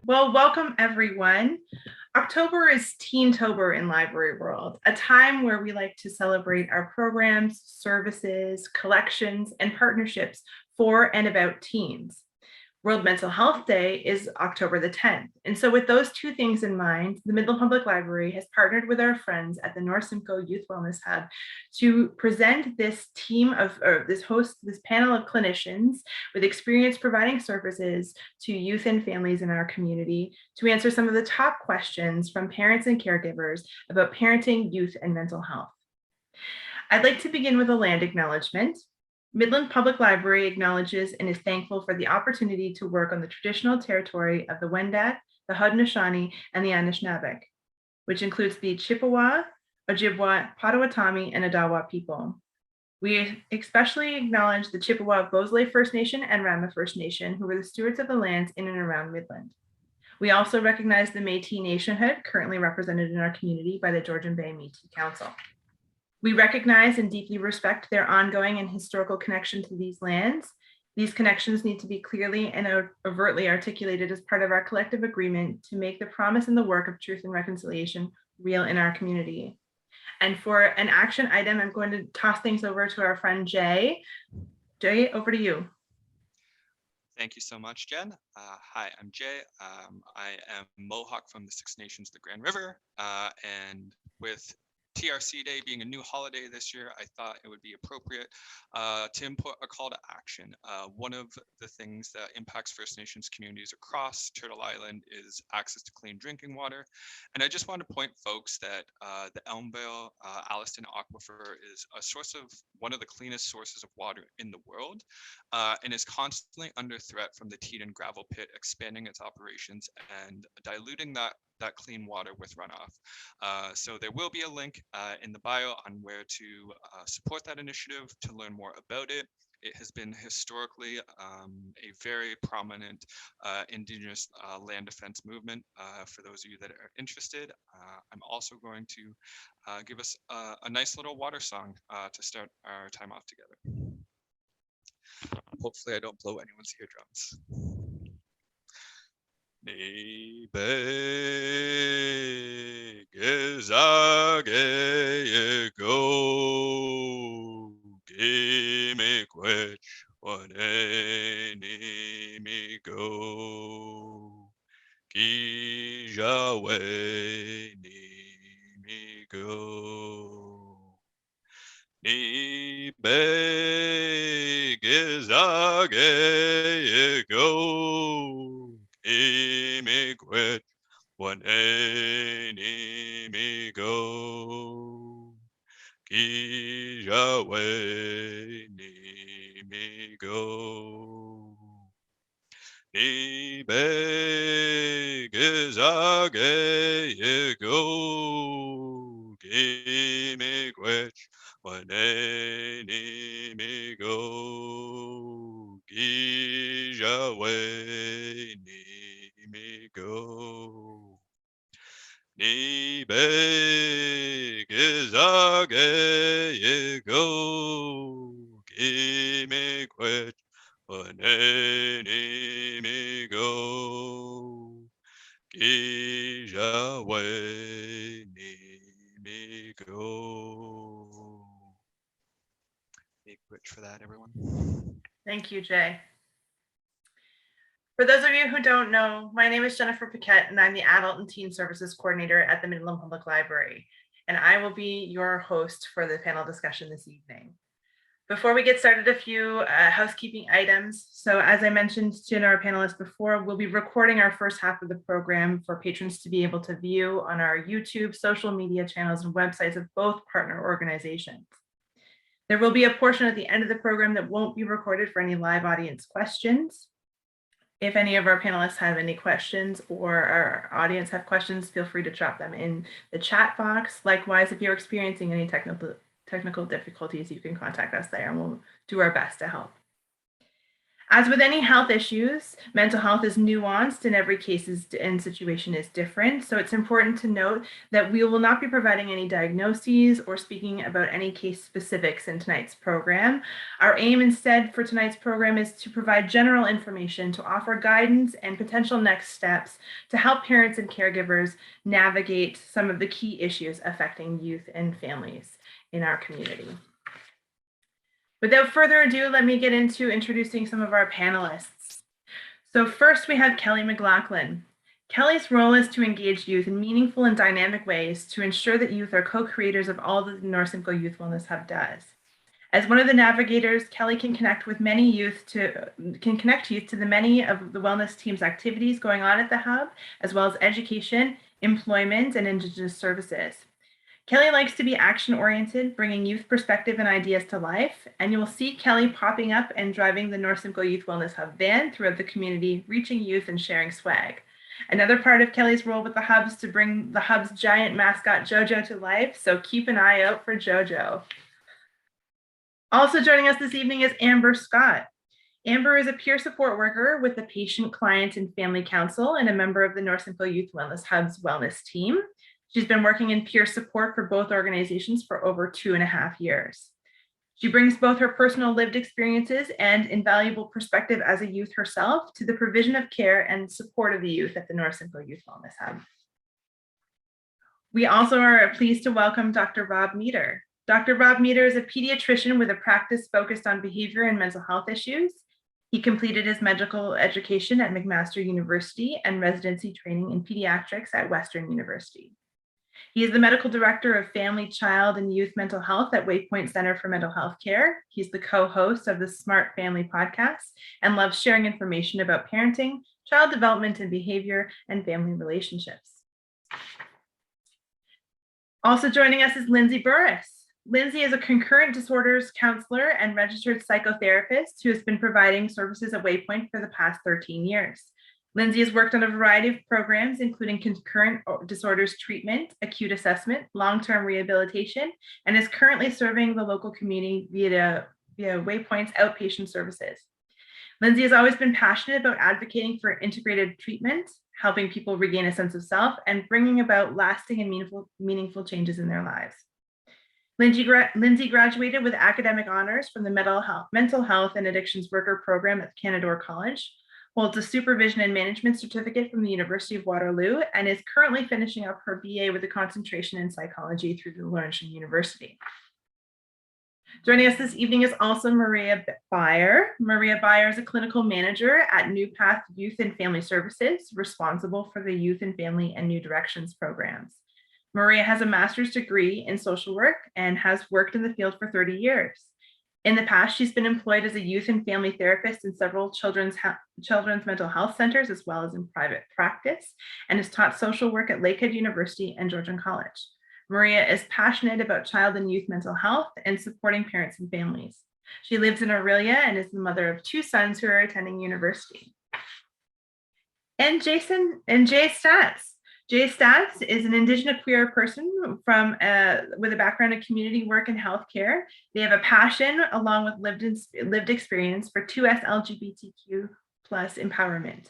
Well, welcome everyone. October is Teentober in Library World, a time where we like to celebrate our programs, services, collections, and partnerships for and about teens. World Mental Health Day is October the 10th. And so with those two things in mind, the Midland Public Library has partnered with our friends at the North Simcoe Youth Wellness Hub to present this this panel of clinicians with experience providing services to youth and families in our community to answer some of the top questions from parents and caregivers about parenting, youth, and mental health. I'd like to begin with a land acknowledgement. Midland Public Library acknowledges and is thankful for the opportunity to work on the traditional territory of the Wendat, the Haudenosaunee, and the Anishinaabe, which includes the Chippewa, Ojibwa, Potawatomi, and Odawa people. We especially acknowledge the Chippewa of Bosley First Nation and Rama First Nation, who were the stewards of the lands in and around Midland. We also recognize the Métis nationhood currently represented in our community by the Georgian Bay Métis Council. We recognize and deeply respect their ongoing and historical connection to these lands. These connections need to be clearly and overtly articulated as part of our collective agreement to make the promise and the work of truth and reconciliation real in our community. And for an action item, I'm going to toss things over to our friend Jay. Jay, over to you. Thank you so much, Jen. Hi, I'm Jay. I am Mohawk from the Six Nations of the Grand River, and with TRC Day being a new holiday this year, I thought it would be appropriate to input a call to action. One of the things that impacts First Nations communities across Turtle Island is access to clean drinking water. And I just want to point folks that the Elmvale Alliston Aquifer is one of the cleanest sources of water in the world, and is constantly under threat from the Teton gravel pit expanding its operations and diluting that clean water with runoff. So there will be a link in the bio on where to support that initiative to learn more about it. It has been historically a very prominent Indigenous land defense movement. For those of you that are interested, I'm also going to give us a nice little water song to start our time off together. Hopefully I don't blow anyone's eardrums. Ni be gezage go gimme quich one ni me go ki jawe ni me go ni be gezage go Imiquit one enemy go Ki Yahweh ni me go Ni be gezage go Imiquit one enemy go Ki Yahweh me go ni be gezage go gimme quit one enemy go ki Yahweh ni me go. Big rich for that, everyone. Thank you, Jay. For those of you who don't know, my name is Jennifer Paquette, and I'm the Adult and Teen Services Coordinator at the Midland Public Library, and I will be your host for the panel discussion this evening. Before we get started, a few housekeeping items. So as I mentioned to our panelists before, we'll be recording our first half of the program for patrons to be able to view on our YouTube, social media channels, and websites of both partner organizations. There will be a portion at the end of the program that won't be recorded for any live audience questions. If any of our panelists have any questions or our audience have questions, feel free to drop them in the chat box. Likewise, if you're experiencing any technical difficulties, you can contact us there and we'll do our best to help. As with any health issues, mental health is nuanced and every case and situation is different. So it's important to note that we will not be providing any diagnoses or speaking about any case specifics in tonight's program. Our aim instead for tonight's program is to provide general information to offer guidance and potential next steps to help parents and caregivers navigate some of the key issues affecting youth and families in our community. Without further ado, let me get into introducing some of our panelists. So first we have Kelly Mclaughlin. Kelly's role is to engage youth in meaningful and dynamic ways to ensure that youth are co-creators of all that the North Simcoe Youth Wellness Hub does. As one of the navigators, Kelly can connect youth to the many of the wellness team's activities going on at the hub, as well as education, employment, and Indigenous services. Kelly likes to be action-oriented, bringing youth perspective and ideas to life, and you will see Kelly popping up and driving the North Simcoe Youth Wellness Hub van throughout the community, reaching youth and sharing swag. Another part of Kelly's role with the hub is to bring the hub's giant mascot Jojo to life, so keep an eye out for Jojo. Also joining us this evening is Amber Scott. Amber is a peer support worker with the Patient, Client, and Family Council and a member of the North Simcoe Youth Wellness Hub's wellness team. She's been working in peer support for both organizations for over 2.5 years. She brings both her personal lived experiences and invaluable perspective as a youth herself to the provision of care and support of the youth at the North Simcoe Youth Wellness Hub. We also are pleased to welcome Dr. Rob Meade. Dr. Rob Meade is a pediatrician with a practice focused on behavior and mental health issues. He completed his medical education at McMaster University and residency training in pediatrics at Western University. He is the medical director of Family, Child, and Youth Mental Health at Waypoint Center for Mental Health Care. He's the co-host of the Smart Family podcast and loves sharing information about parenting, child development and behavior, and family relationships. Also joining us is Lindsay Burris. Lindsay is a concurrent disorders counselor and registered psychotherapist who has been providing services at Waypoint for the past 13 years. Lindsay has worked on a variety of programs, including concurrent disorders treatment, acute assessment, long-term rehabilitation, and is currently serving the local community via Waypoint's outpatient services. Lindsay has always been passionate about advocating for integrated treatment, helping people regain a sense of self, and bringing about lasting and meaningful changes in their lives. Lindsay graduated with academic honors from the Mental Health and Addictions Worker Program at Canadore College, holds a supervision and management certificate from the University of Waterloo, and is currently finishing up her BA with a concentration in psychology through the Laurentian University. Joining us this evening is also Maria Beyer. Maria Beyer is a clinical manager at New Path Youth and Family Services, responsible for the Youth and Family and New Directions programs. Maria has a master's degree in social work and has worked in the field for 30 years. In the past, she's been employed as a youth and family therapist in several children's mental health centers, as well as in private practice, and has taught social work at Lakehead University and Georgian College. Maria is passionate about child and youth mental health and supporting parents and families. She lives in Aurelia and is the mother of 2 sons who are attending university. And Jay Stats. Jay Stats is an Indigenous queer person with a background in community work and healthcare. They have a passion, along with lived experience, for 2S LGBTQ+ empowerment,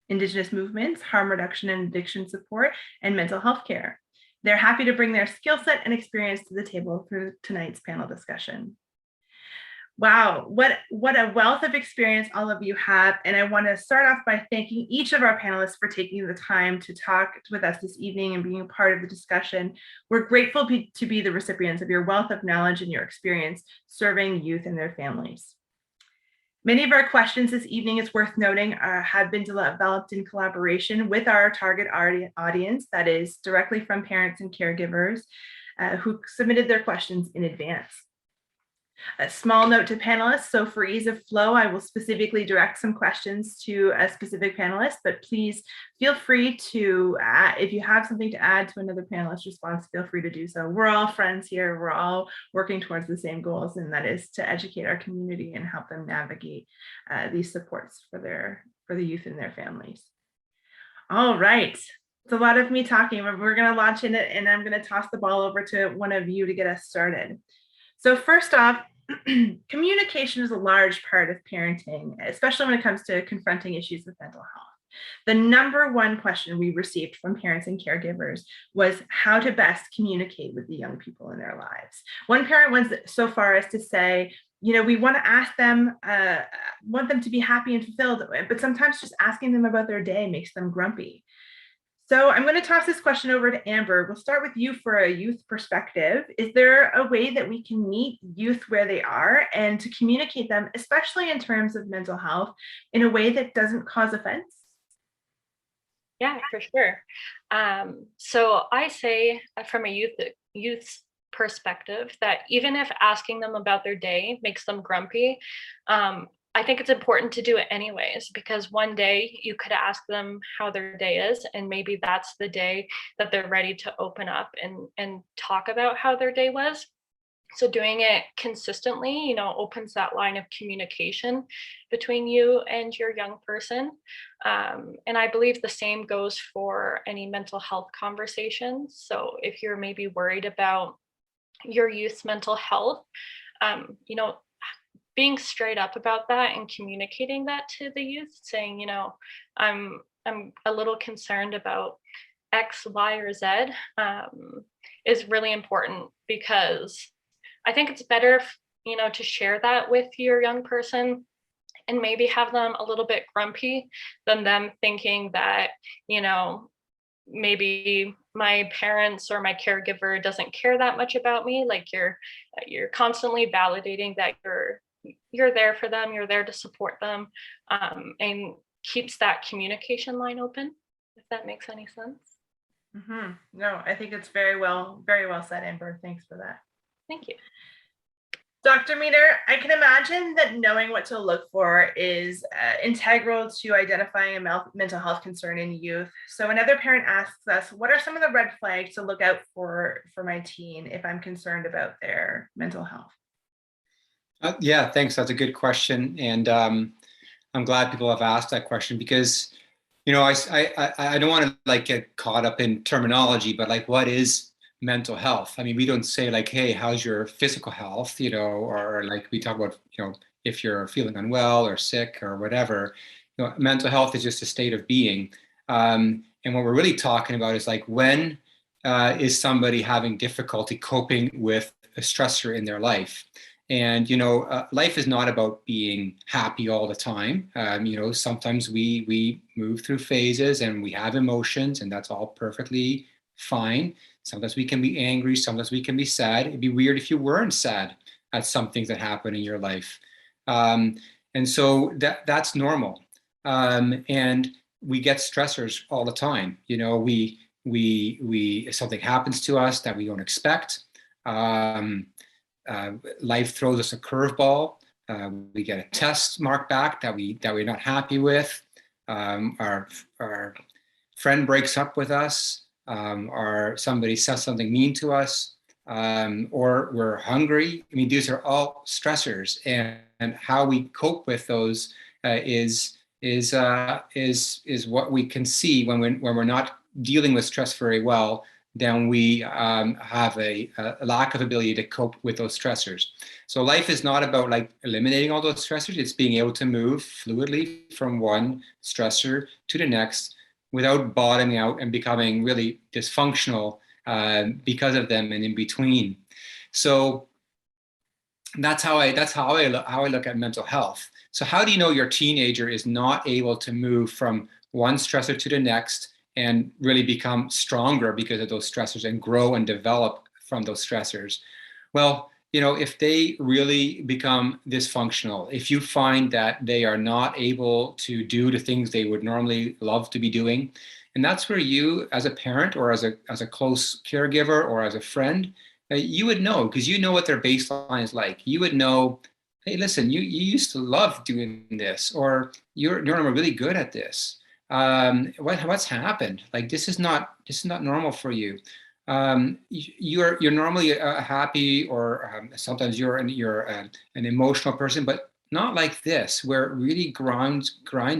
Indigenous movements, harm reduction and addiction support, and mental health care. They're happy to bring their skill set and experience to the table for tonight's panel discussion. Wow, what a wealth of experience all of you have. And I want to start off by thanking each of our panelists for taking the time to talk with us this evening and being a part of the discussion. We're grateful to be the recipients of your wealth of knowledge and your experience serving youth and their families. Many of our questions this evening, it's worth noting, have been developed in collaboration with our target audience, that is directly from parents and caregivers who submitted their questions in advance. A small note to panelists, so for ease of flow, I will specifically direct some questions to a specific panelist, but please feel free to, if you have something to add to another panelist's response, feel free to do so. We're all friends here. We're all working towards the same goals, and that is to educate our community and help them navigate these supports for the youth and their families. All right. It's a lot of me talking. We're going to launch in it, and I'm going to toss the ball over to one of you to get us started. So first off, Communication is a large part of parenting, especially when it comes to confronting issues with mental health. The number one question we received from parents and caregivers was how to best communicate with the young people in their lives. One parent went so far as to say, we want to ask them, want them to be happy and fulfilled, but sometimes just asking them about their day makes them grumpy. So I'm going to toss this question over to Amber. We'll start with you for a youth perspective. Is there a way that we can meet youth where they are and to communicate them, especially in terms of mental health, in a way that doesn't cause offense? Yeah, for sure. So I say from a youth's perspective that even if asking them about their day makes them grumpy, I think it's important to do it anyways, because one day you could ask them how their day is, and maybe that's the day that they're ready to open up and talk about how their day was. So doing it consistently, opens that line of communication between you and your young person. And I believe the same goes for any mental health conversations. So if you're maybe worried about your youth's mental health, being straight up about that and communicating that to the youth, saying, I'm a little concerned about X, Y, or Z, is really important, because I think it's better, to share that with your young person and maybe have them a little bit grumpy than them thinking that, maybe my parents or my caregiver doesn't care that much about me. Like you're constantly validating that you're there for them, you're there to support them, and keeps that communication line open, if that makes any sense. Mm-hmm. No, I think it's very well said, Amber. Thanks for that. Thank you. Dr. Meade, I can imagine that knowing what to look for is integral to identifying a mental health concern in youth. So another parent asks us, what are some of the red flags to look out for my teen if I'm concerned about their mental health? Yeah, thanks. That's a good question. And I'm glad people have asked that question, because, I don't want to get caught up in terminology, but what is mental health? I mean, we don't say hey, how's your physical health, or we talk about, if you're feeling unwell or sick or whatever. Mental health is just a state of being. And what we're really talking about is when is somebody having difficulty coping with a stressor in their life. And, life is not about being happy all the time. Sometimes we move through phases and we have emotions, and that's all perfectly fine. Sometimes we can be angry. Sometimes we can be sad. It'd be weird if you weren't sad at some things that happen in your life. And so that's normal. And we get stressors all the time. If something happens to us that we don't expect, life throws us a curveball. We get a test mark back that we're not happy with. Our friend breaks up with us, or somebody says something mean to us, or we're hungry. I mean, these are all stressors, and how we cope with those is what we can see when we're not dealing with stress very well. Then we have a lack of ability to cope with those stressors. So life is not about eliminating all those stressors. It's being able to move fluidly from one stressor to the next without bottoming out and becoming really dysfunctional because of them and in between. So that's how I look at mental health. So how do you know your teenager is not able to move from one stressor to the next and really become stronger because of those stressors and grow and develop from those stressors? Well, if they really become dysfunctional, if you find that they are not able to do the things they would normally love to be doing, and that's where you, as a parent or as a close caregiver or as a friend, you would know, because you know what their baseline is like. You would know, hey, listen, you used to love doing this, or you're really good at this. What's happened? This is not normal for you. You're normally happy, or sometimes you're an emotional person, but not like this, where it really grinds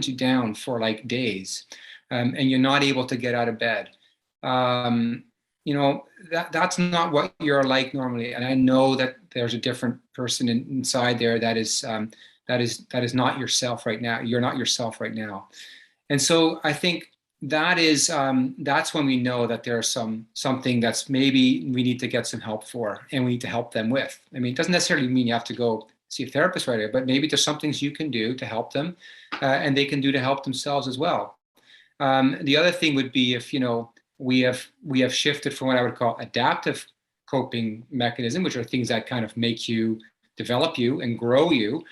you down for days, and you're not able to get out of bed. that's not what you're like normally. And I know that there's a different person inside there that is not yourself right now. You're not yourself right now. And so I think that's when we know that there's something that's maybe we need to get some help for, and we need to help them with. I mean, it doesn't necessarily mean you have to go see a therapist right away, but maybe there's some things you can do to help them, and they can do to help themselves as well. The other thing would be if we have shifted from what I would call adaptive coping mechanism, which are things that kind of make you, develop you, and grow you,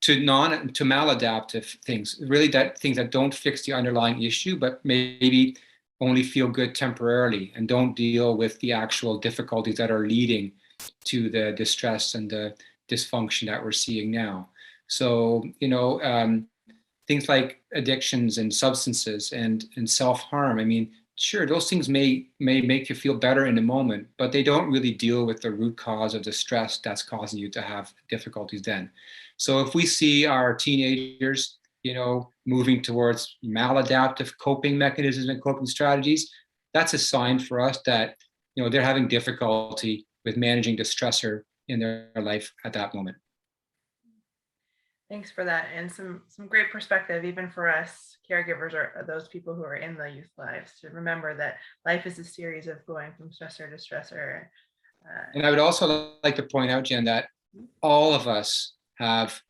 to maladaptive things, really things that don't fix the underlying issue, but maybe only feel good temporarily and don't deal with the actual difficulties that are leading to the distress and the dysfunction that we're seeing now. So, things like addictions and substances and self-harm. I mean, sure, those things may make you feel better in the moment, but they don't really deal with the root cause of the stress that's causing you to have difficulties then. So if we see our teenagers, moving towards maladaptive coping mechanisms and coping strategies, that's a sign for us that, they're having difficulty with managing the stressor in their life at that moment. Thanks for that, and some great perspective, even for us caregivers or those people who are in the youth lives, to remember that life is a series of going from stressor to stressor. And I would also like to point out, Jen, that all of us have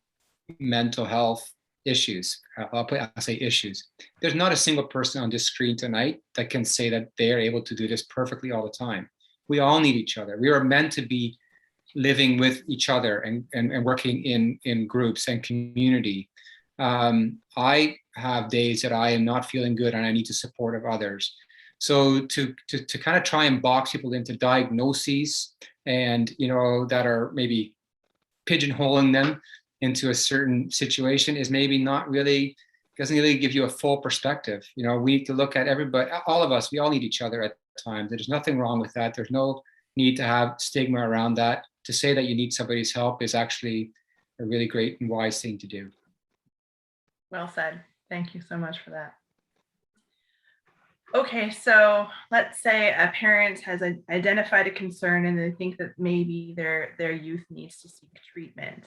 mental health issues. I'll say issues. There's not a single person on this screen tonight that can say that they are able to do this perfectly all the time. We all need each other. We are meant to be living with each other and working in groups and community. I have days that I am not feeling good and I need the support of others. So to kind of try and box people into diagnoses and, that are maybe pigeonholing them into a certain situation is maybe doesn't really give you a full perspective. We need to look at everybody, all of us, we all need each other at times. There's nothing wrong with that. There's no need to have stigma around that. To say that you need somebody's help is actually a really great and wise thing to do. Well said. Thank you so much for that. Okay, so let's say a parent has identified a concern and they think that maybe their youth needs to seek treatment.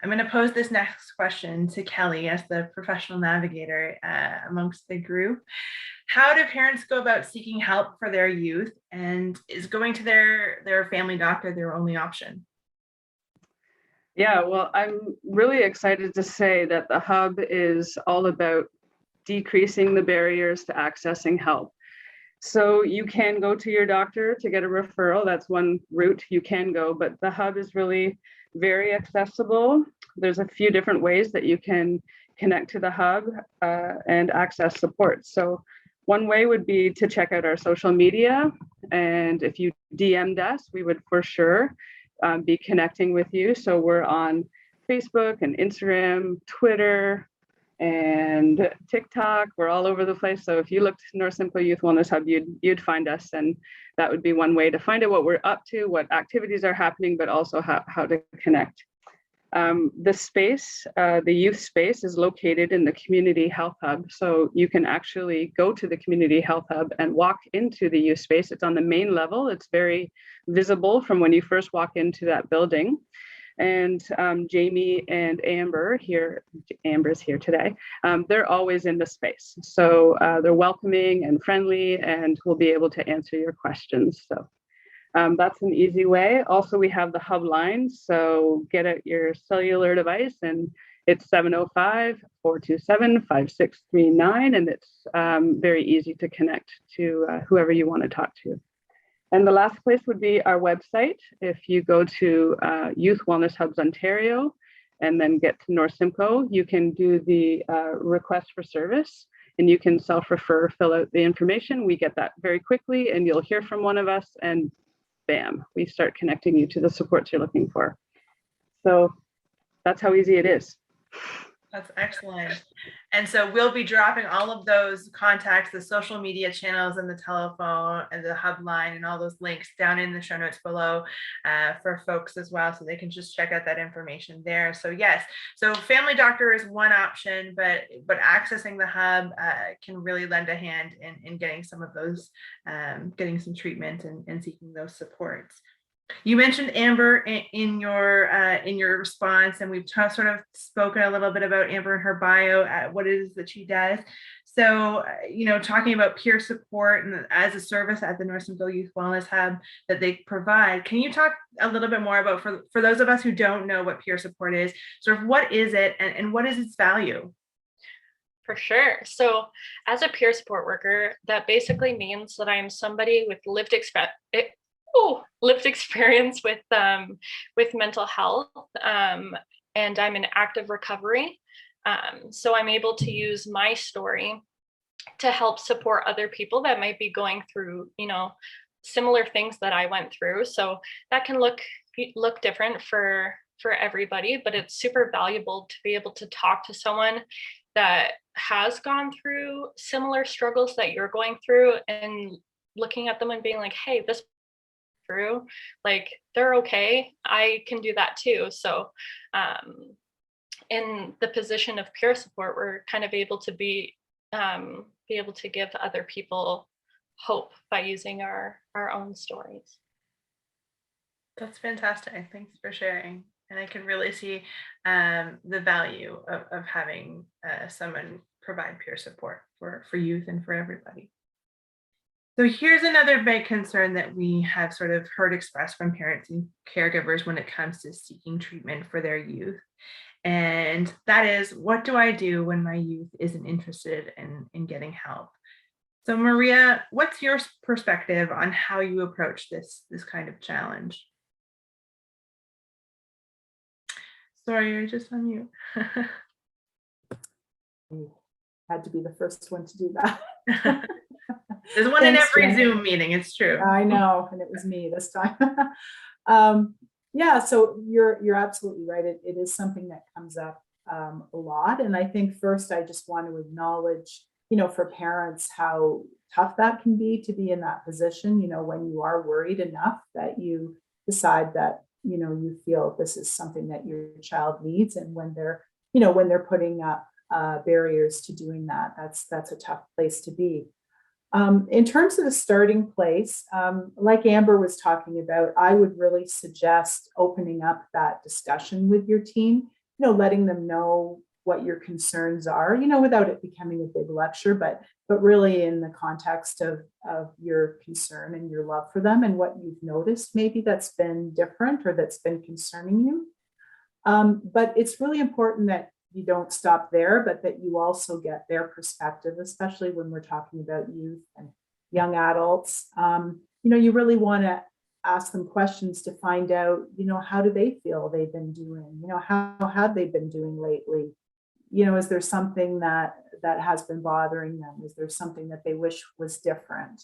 I'm going to pose this next question to Kelly as the professional navigator amongst the group. How do parents go about seeking help for their youth, and is going to their family doctor their only option? Yeah, well, I'm really excited to say that the hub is all about decreasing the barriers to accessing help. So you can go to your doctor to get a referral. That's one route you can go, but the hub is really very accessible. There's a few different ways that you can connect to the hub and access support. So one way would be to check out our social media. And if you DM'd us, we would for sure be connecting with you. So we're on Facebook and Instagram, Twitter, and TikTok. We're all over the place. So if you looked North Simcoe Youth Wellness Hub, you'd find us, and that would be one way to find out what we're up to, what activities are happening, but also how to connect. The space, the youth space, is located in the Community Health Hub. So you can actually go to the Community Health Hub and walk into the youth space. It's on the main level. It's very visible from when you first walk into that building. And Jamie and Amber here, Amber's here today, they're always in the space. So they're welcoming and friendly, and will be able to answer your questions. So that's an easy way. Also, we have the hub line. So get out your cellular device, and it's 705-427-5639. And it's very easy to connect to whoever you want to talk to. And the last place would be our website. If you go to Youth Wellness Hubs Ontario and then get to North Simcoe, you can do the request for service, and you can self-refer, fill out the information. We get that very quickly, and you'll hear from one of us, and bam, we start connecting you to the supports you're looking for. So that's how easy it is. That's excellent. And so we'll be dropping all of those contacts, the social media channels and the telephone and the hub line and all those links down in the show notes below for folks as well. So they can just check out that information there. So yes, so Family Doctor is one option, but accessing the hub can really lend a hand in getting some of those, getting some treatment and seeking those supports. You mentioned Amber in your response, and we've sort of spoken a little bit about Amber in her bio, what it is that she does. So, talking about peer support and as a service at the Northsonville Youth Wellness Hub that they provide, can you talk a little bit more about, for those of us who don't know what peer support is, sort of what is it and what is its value? For sure. So as a peer support worker, that basically means that I'm somebody with lived experience with mental health, and I'm in active recovery. So I'm able to use my story to help support other people that might be going through, similar things that I went through. So that can look different for everybody, but it's super valuable to be able to talk to someone that has gone through similar struggles that you're going through, and looking at them and being like, hey, this through, like, they're okay, I can do that too. So in the position of peer support, we're kind of able to be able to give other people hope by using our own stories. That's fantastic. Thanks for sharing. And I can really see the value of having someone provide peer support for youth and for everybody. So here's another big concern that we have sort of heard expressed from parents and caregivers when it comes to seeking treatment for their youth. And that is, what do I do when my youth isn't interested in getting help? So Maria, what's your perspective on how you approach this kind of challenge? Sorry, you're just on mute. Had to be the first one to do that. There's one in every Zoom meeting, it's true. I know, and it was me this time. Yeah, so you're absolutely right. It is something that comes up a lot. And I think first I just want to acknowledge, for parents, how tough that can be to be in that position, when you are worried enough that you decide that, you feel this is something that your child needs. And when they're putting up barriers to doing that, that's a tough place to be. In terms of the starting place, like Amber was talking about, I would really suggest opening up that discussion with your teen, letting them know what your concerns are, without it becoming a big lecture, but really in the context of your concern and your love for them and what you've noticed maybe that's been different or that's been concerning you. But it's really important that you don't stop there, but that you also get their perspective, especially when we're talking about youth and young adults. You really want to ask them questions to find out, how do they feel they've been doing? How have they been doing lately? Is there something that has been bothering them? Is there something that they wish was different?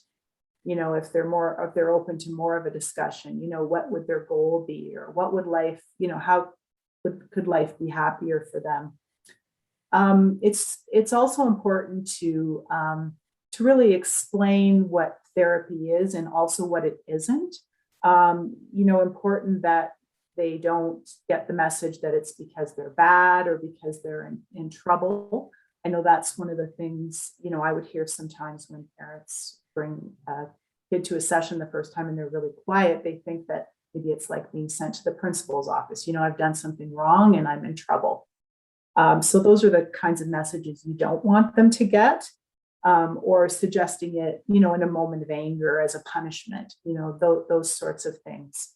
If they're open to more of a discussion, what would their goal be, or what would life, how could life be happier for them? It's also important to really explain what therapy is and also what it isn't. Important that they don't get the message that it's because they're bad or because they're in trouble. I know that's one of the things, I would hear sometimes when parents bring a kid to a session the first time and they're really quiet. They think that maybe it's like being sent to the principal's office. I've done something wrong and I'm in trouble. So those are the kinds of messages you don't want them to get, or suggesting it, in a moment of anger as a punishment, those sorts of things.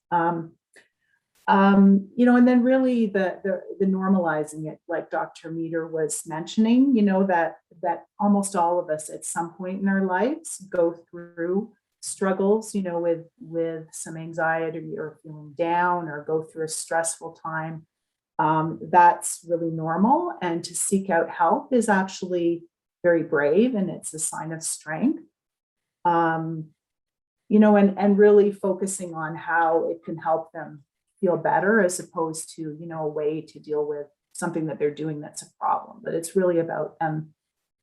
And then really the normalizing it, like Dr. Meade was mentioning, that almost all of us at some point in our lives go through struggles, with some anxiety or feeling down or go through a stressful time. That's really normal. And to seek out help is actually very brave, and it's a sign of strength. And really focusing on how it can help them feel better, as opposed to, a way to deal with something that they're doing that's a problem, but it's really about them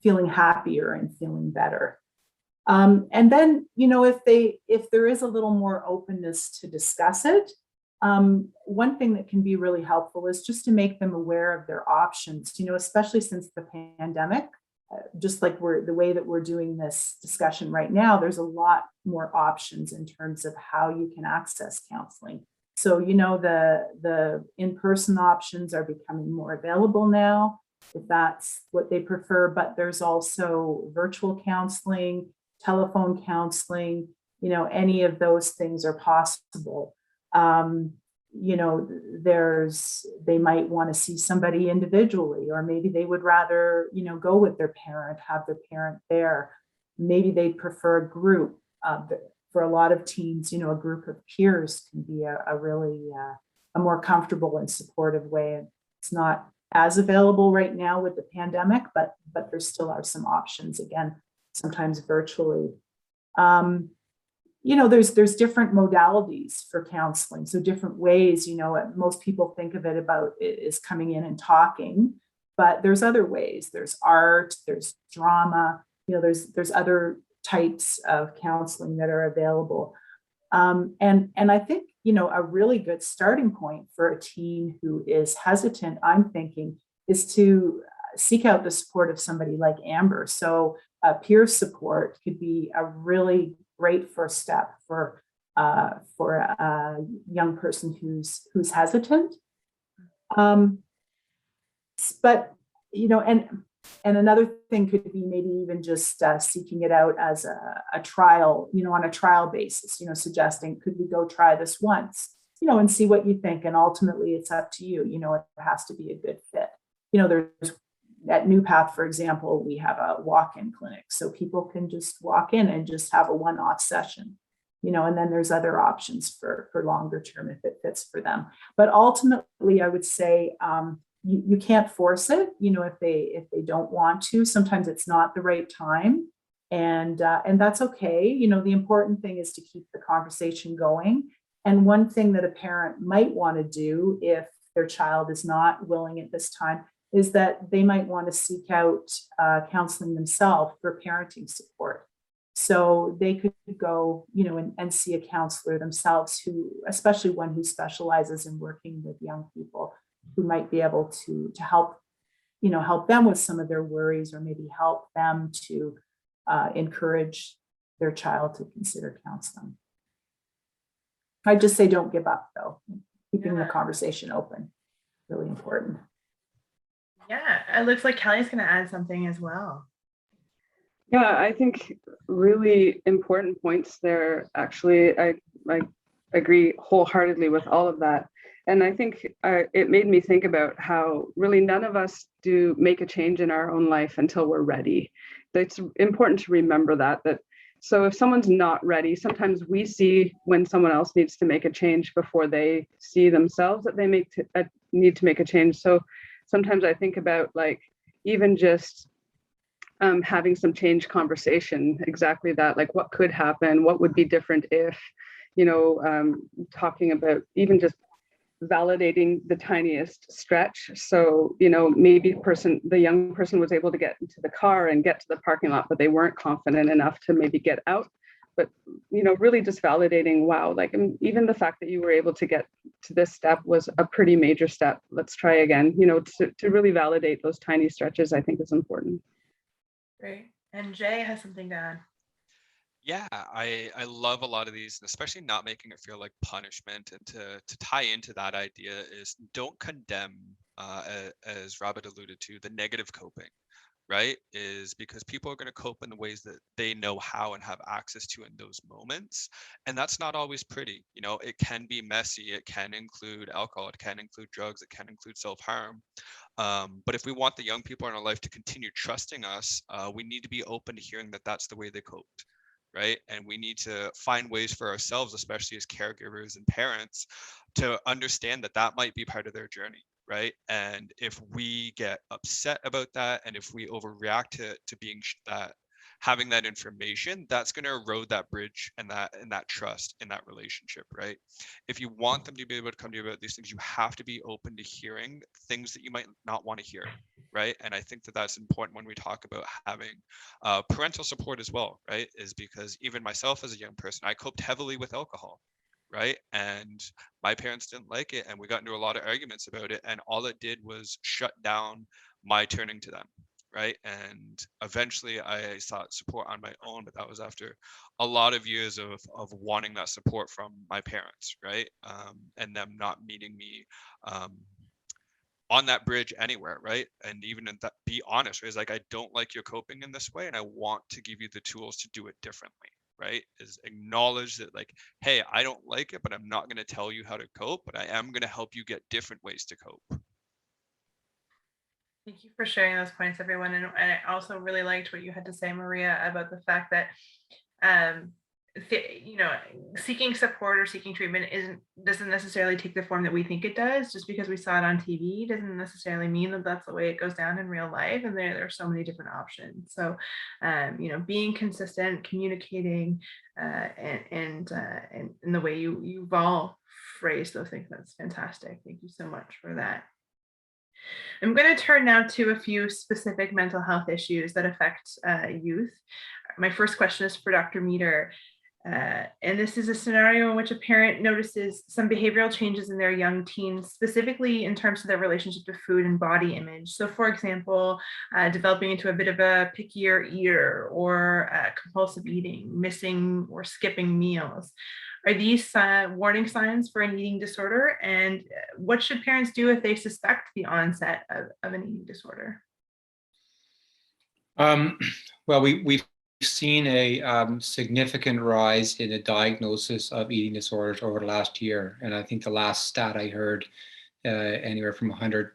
feeling happier and feeling better. And then, if there is a little more openness to discuss it, one thing that can be really helpful is just to make them aware of their options, especially since the pandemic. Just like the way that we're doing this discussion right now, there's a lot more options in terms of how you can access counseling. So, the in-person options are becoming more available now, if that's what they prefer, but there's also virtual counseling, telephone counseling, any of those things are possible. They might want to see somebody individually, or maybe they would rather, go with their parent, have their parent there. Maybe they'd prefer a group. For a lot of teens, a group of peers can be a really a more comfortable and supportive way. It's not as available right now with the pandemic, but there still are some options, again, sometimes virtually. There's different modalities for counseling. So different ways, most people think of it about is coming in and talking, but there's other ways. There's art, there's drama, there's other types of counseling that are available. And I think, a really good starting point for a teen who is hesitant, I'm thinking, is to seek out the support of somebody like Amber. So peer support could be a really great first step for a young person who's hesitant. But and another thing could be maybe even just seeking it out as a trial, on a trial basis, suggesting, could we go try this once, and see what you think. And ultimately it's up to you, it has to be a good fit. There's at New Path, for example, we have a walk-in clinic, so people can just walk in and just have a one-off session, and then there's other options for longer term if it fits for them. But ultimately, I would say you can't force it, if they don't want to. Sometimes it's not the right time, and that's okay. The important thing is to keep the conversation going. And one thing that a parent might want to do if their child is not willing at this time is that they might want to seek out counseling themselves for parenting support. So they could go, and see a counselor themselves, who, especially one who specializes in working with young people, who might be able to help, help them with some of their worries, or maybe help them to encourage their child to consider counseling. I'd just say don't give up, though. Keeping the conversation open, really important. Yeah, it looks like Kelly's going to add something as well. Yeah, I think really important points there. Actually, I agree wholeheartedly with all of that. And I think it made me think about how really none of us do make a change in our own life until we're ready. It's important to remember that so if someone's not ready, sometimes we see when someone else needs to make a change before they see themselves that they need to make a change. So sometimes I think about, like, even just having some change conversation, exactly that, like what could happen, what would be different if, talking about even just validating the tiniest stretch. So, maybe the young person was able to get into the car and get to the parking lot, but they weren't confident enough to maybe get out. But, really just validating, wow, like even the fact that you were able to get to this step was a pretty major step. Let's try again, to really validate those tiny stretches, I think is important. Great. And Jay has something to add. Yeah, I love a lot of these, and especially not making it feel like punishment. And to tie into that idea is don't condemn, as Robert alluded to, the negative coping, right? Is because people are going to cope in the ways that they know how and have access to in those moments. And that's not always pretty. It can be messy. It can include alcohol. It can include drugs. It can include self-harm. But if we want the young people in our life to continue trusting us, we need to be open to hearing that that's the way they coped. Right. And we need to find ways for ourselves, especially as caregivers and parents, to understand that that might be part of their journey. Right. And if we get upset about that, and if we overreact to being that having that information, that's going to erode that bridge and that trust in that relationship, right? If you want them to be able to come to you about these things, you have to be open to hearing things that you might not want to hear, right? And I think that that's important when we talk about having parental support as well, right? Is because even myself as a young person, I coped heavily with alcohol, right? And my parents didn't like it, and we got into a lot of arguments about it, and all it did was shut down my turning to them, right? And eventually I sought support on my own, but that was after a lot of years of wanting that support from my parents, right? And them not meeting me on that bridge anywhere, right? And even in that, be honest, right? It's like, I don't like your coping in this way, and I want to give you the tools to do it differently, right? Is acknowledge that, like, hey, I don't like it, but I'm not going to tell you how to cope, but I am going to help you get different ways to cope. Thank you for sharing those points, everyone. And I also really liked what you had to say, Maria, about the fact that, seeking support or seeking treatment doesn't necessarily take the form that we think it does. Just because we saw it on TV doesn't necessarily mean that that's the way it goes down in real life. And there are so many different options. So, being consistent, communicating, and the way you've all phrased those things, that's fantastic. Thank you so much for that. I'm going to turn now to a few specific mental health issues that affect youth. My first question is for Dr. Meade. And this is a scenario in which a parent notices some behavioral changes in their young teens, specifically in terms of their relationship to food and body image. So, for example, developing into a bit of a pickier eater, or compulsive eating, missing or skipping meals. Are these warning signs for an eating disorder? And what should parents do if they suspect the onset of an eating disorder? Well, we've seen a significant rise in the diagnosis of eating disorders over the last year. And I think the last stat I heard, anywhere from 100%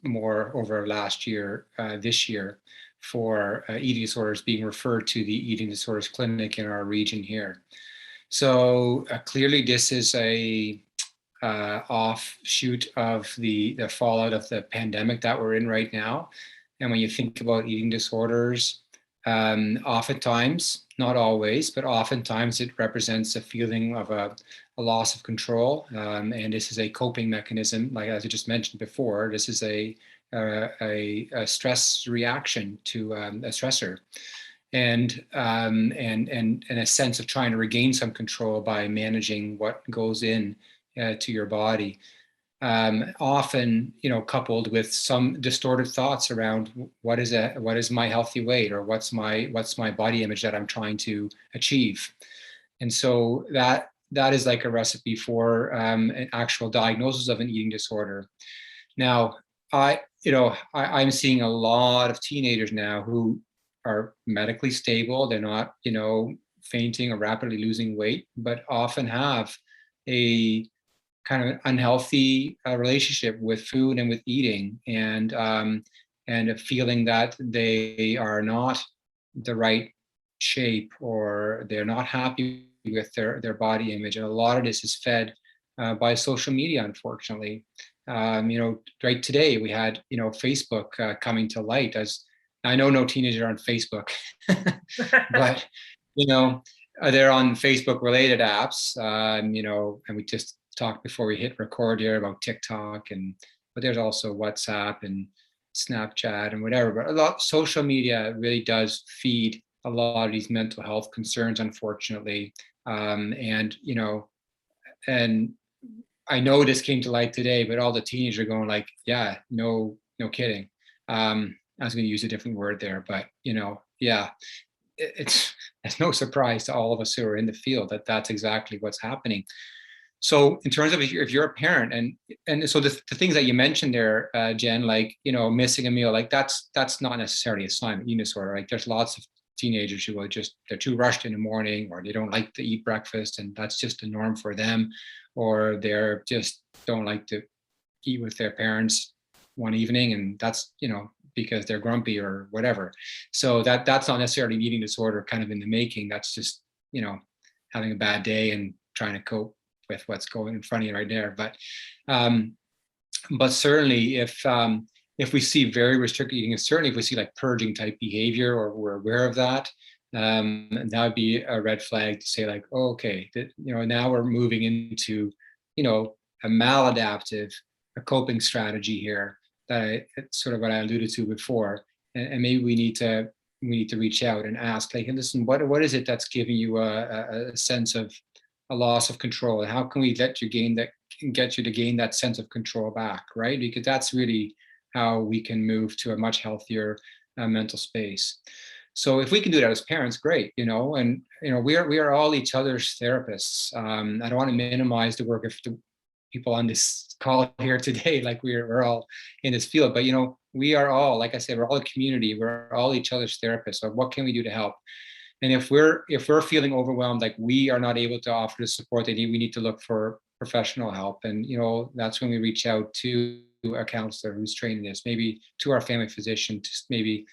more over last year, this year, for eating disorders being referred to the eating disorders clinic in our region here. So clearly this is a offshoot of the fallout of the pandemic that we're in right now. And when you think about eating disorders, oftentimes, not always, but oftentimes it represents a feeling of a loss of control. And this is a coping mechanism, like as I just mentioned before, this is a stress reaction to a stressor. And a sense of trying to regain some control by managing what goes in to your body. Often, coupled with some distorted thoughts around what is my healthy weight, or what's my body image that I'm trying to achieve. And so that is like a recipe for an actual diagnosis of an eating disorder. Now, I'm seeing a lot of teenagers now who are medically stable. They're not, fainting or rapidly losing weight, but often have a kind of unhealthy relationship with food and with eating, and a feeling that they are not the right shape, or they're not happy with their body image. And a lot of this is fed by social media, unfortunately. Right today we had, Facebook coming to light. As I know no teenagers are on Facebook, but, they're on Facebook related apps, and we just talked before we hit record here about TikTok, but there's also WhatsApp and Snapchat and whatever. But a lot social media really does feed a lot of these mental health concerns, unfortunately. And I know this came to light today, but all the teenagers are going like, yeah, no kidding. I was going to use a different word there, but it's no surprise to all of us who are in the field that that's exactly what's happening. So in terms of if you're a parent, and so the things that you mentioned there, Jen, like, missing a meal, like that's not necessarily a sign of eating disorder. Like there's lots of teenagers who they're too rushed in the morning, or they don't like to eat breakfast, and that's just the norm for them, or they're just don't like to eat with their parents one evening, and that's, because they're grumpy or whatever. So that's not necessarily an eating disorder kind of in the making. That's just, having a bad day and trying to cope with what's going in front of you right there. But certainly if if we see very restricted eating, and certainly if we see like purging type behavior or we're aware of that, that would be a red flag to say like, oh, okay, now we're moving into, a maladaptive, a coping strategy here it's sort of what I alluded to before. And maybe we need to reach out and ask, like, listen, what is it that's giving you a sense of a loss of control? And how can we get you to gain that sense of control back, right? Because that's really how we can move to a much healthier mental space. So if we can do that as parents, great, and we are all each other's therapists. I don't want to minimize the work of the people on this call here today, like we're all in this field, but we are all, like I said, we're all a community, we're all each other's therapists. So what can we do to help? And if we're feeling overwhelmed, like we are not able to offer the support they need, we need to look for professional help. And that's when we reach out to a counselor who's trained in this, maybe to our family physician to maybe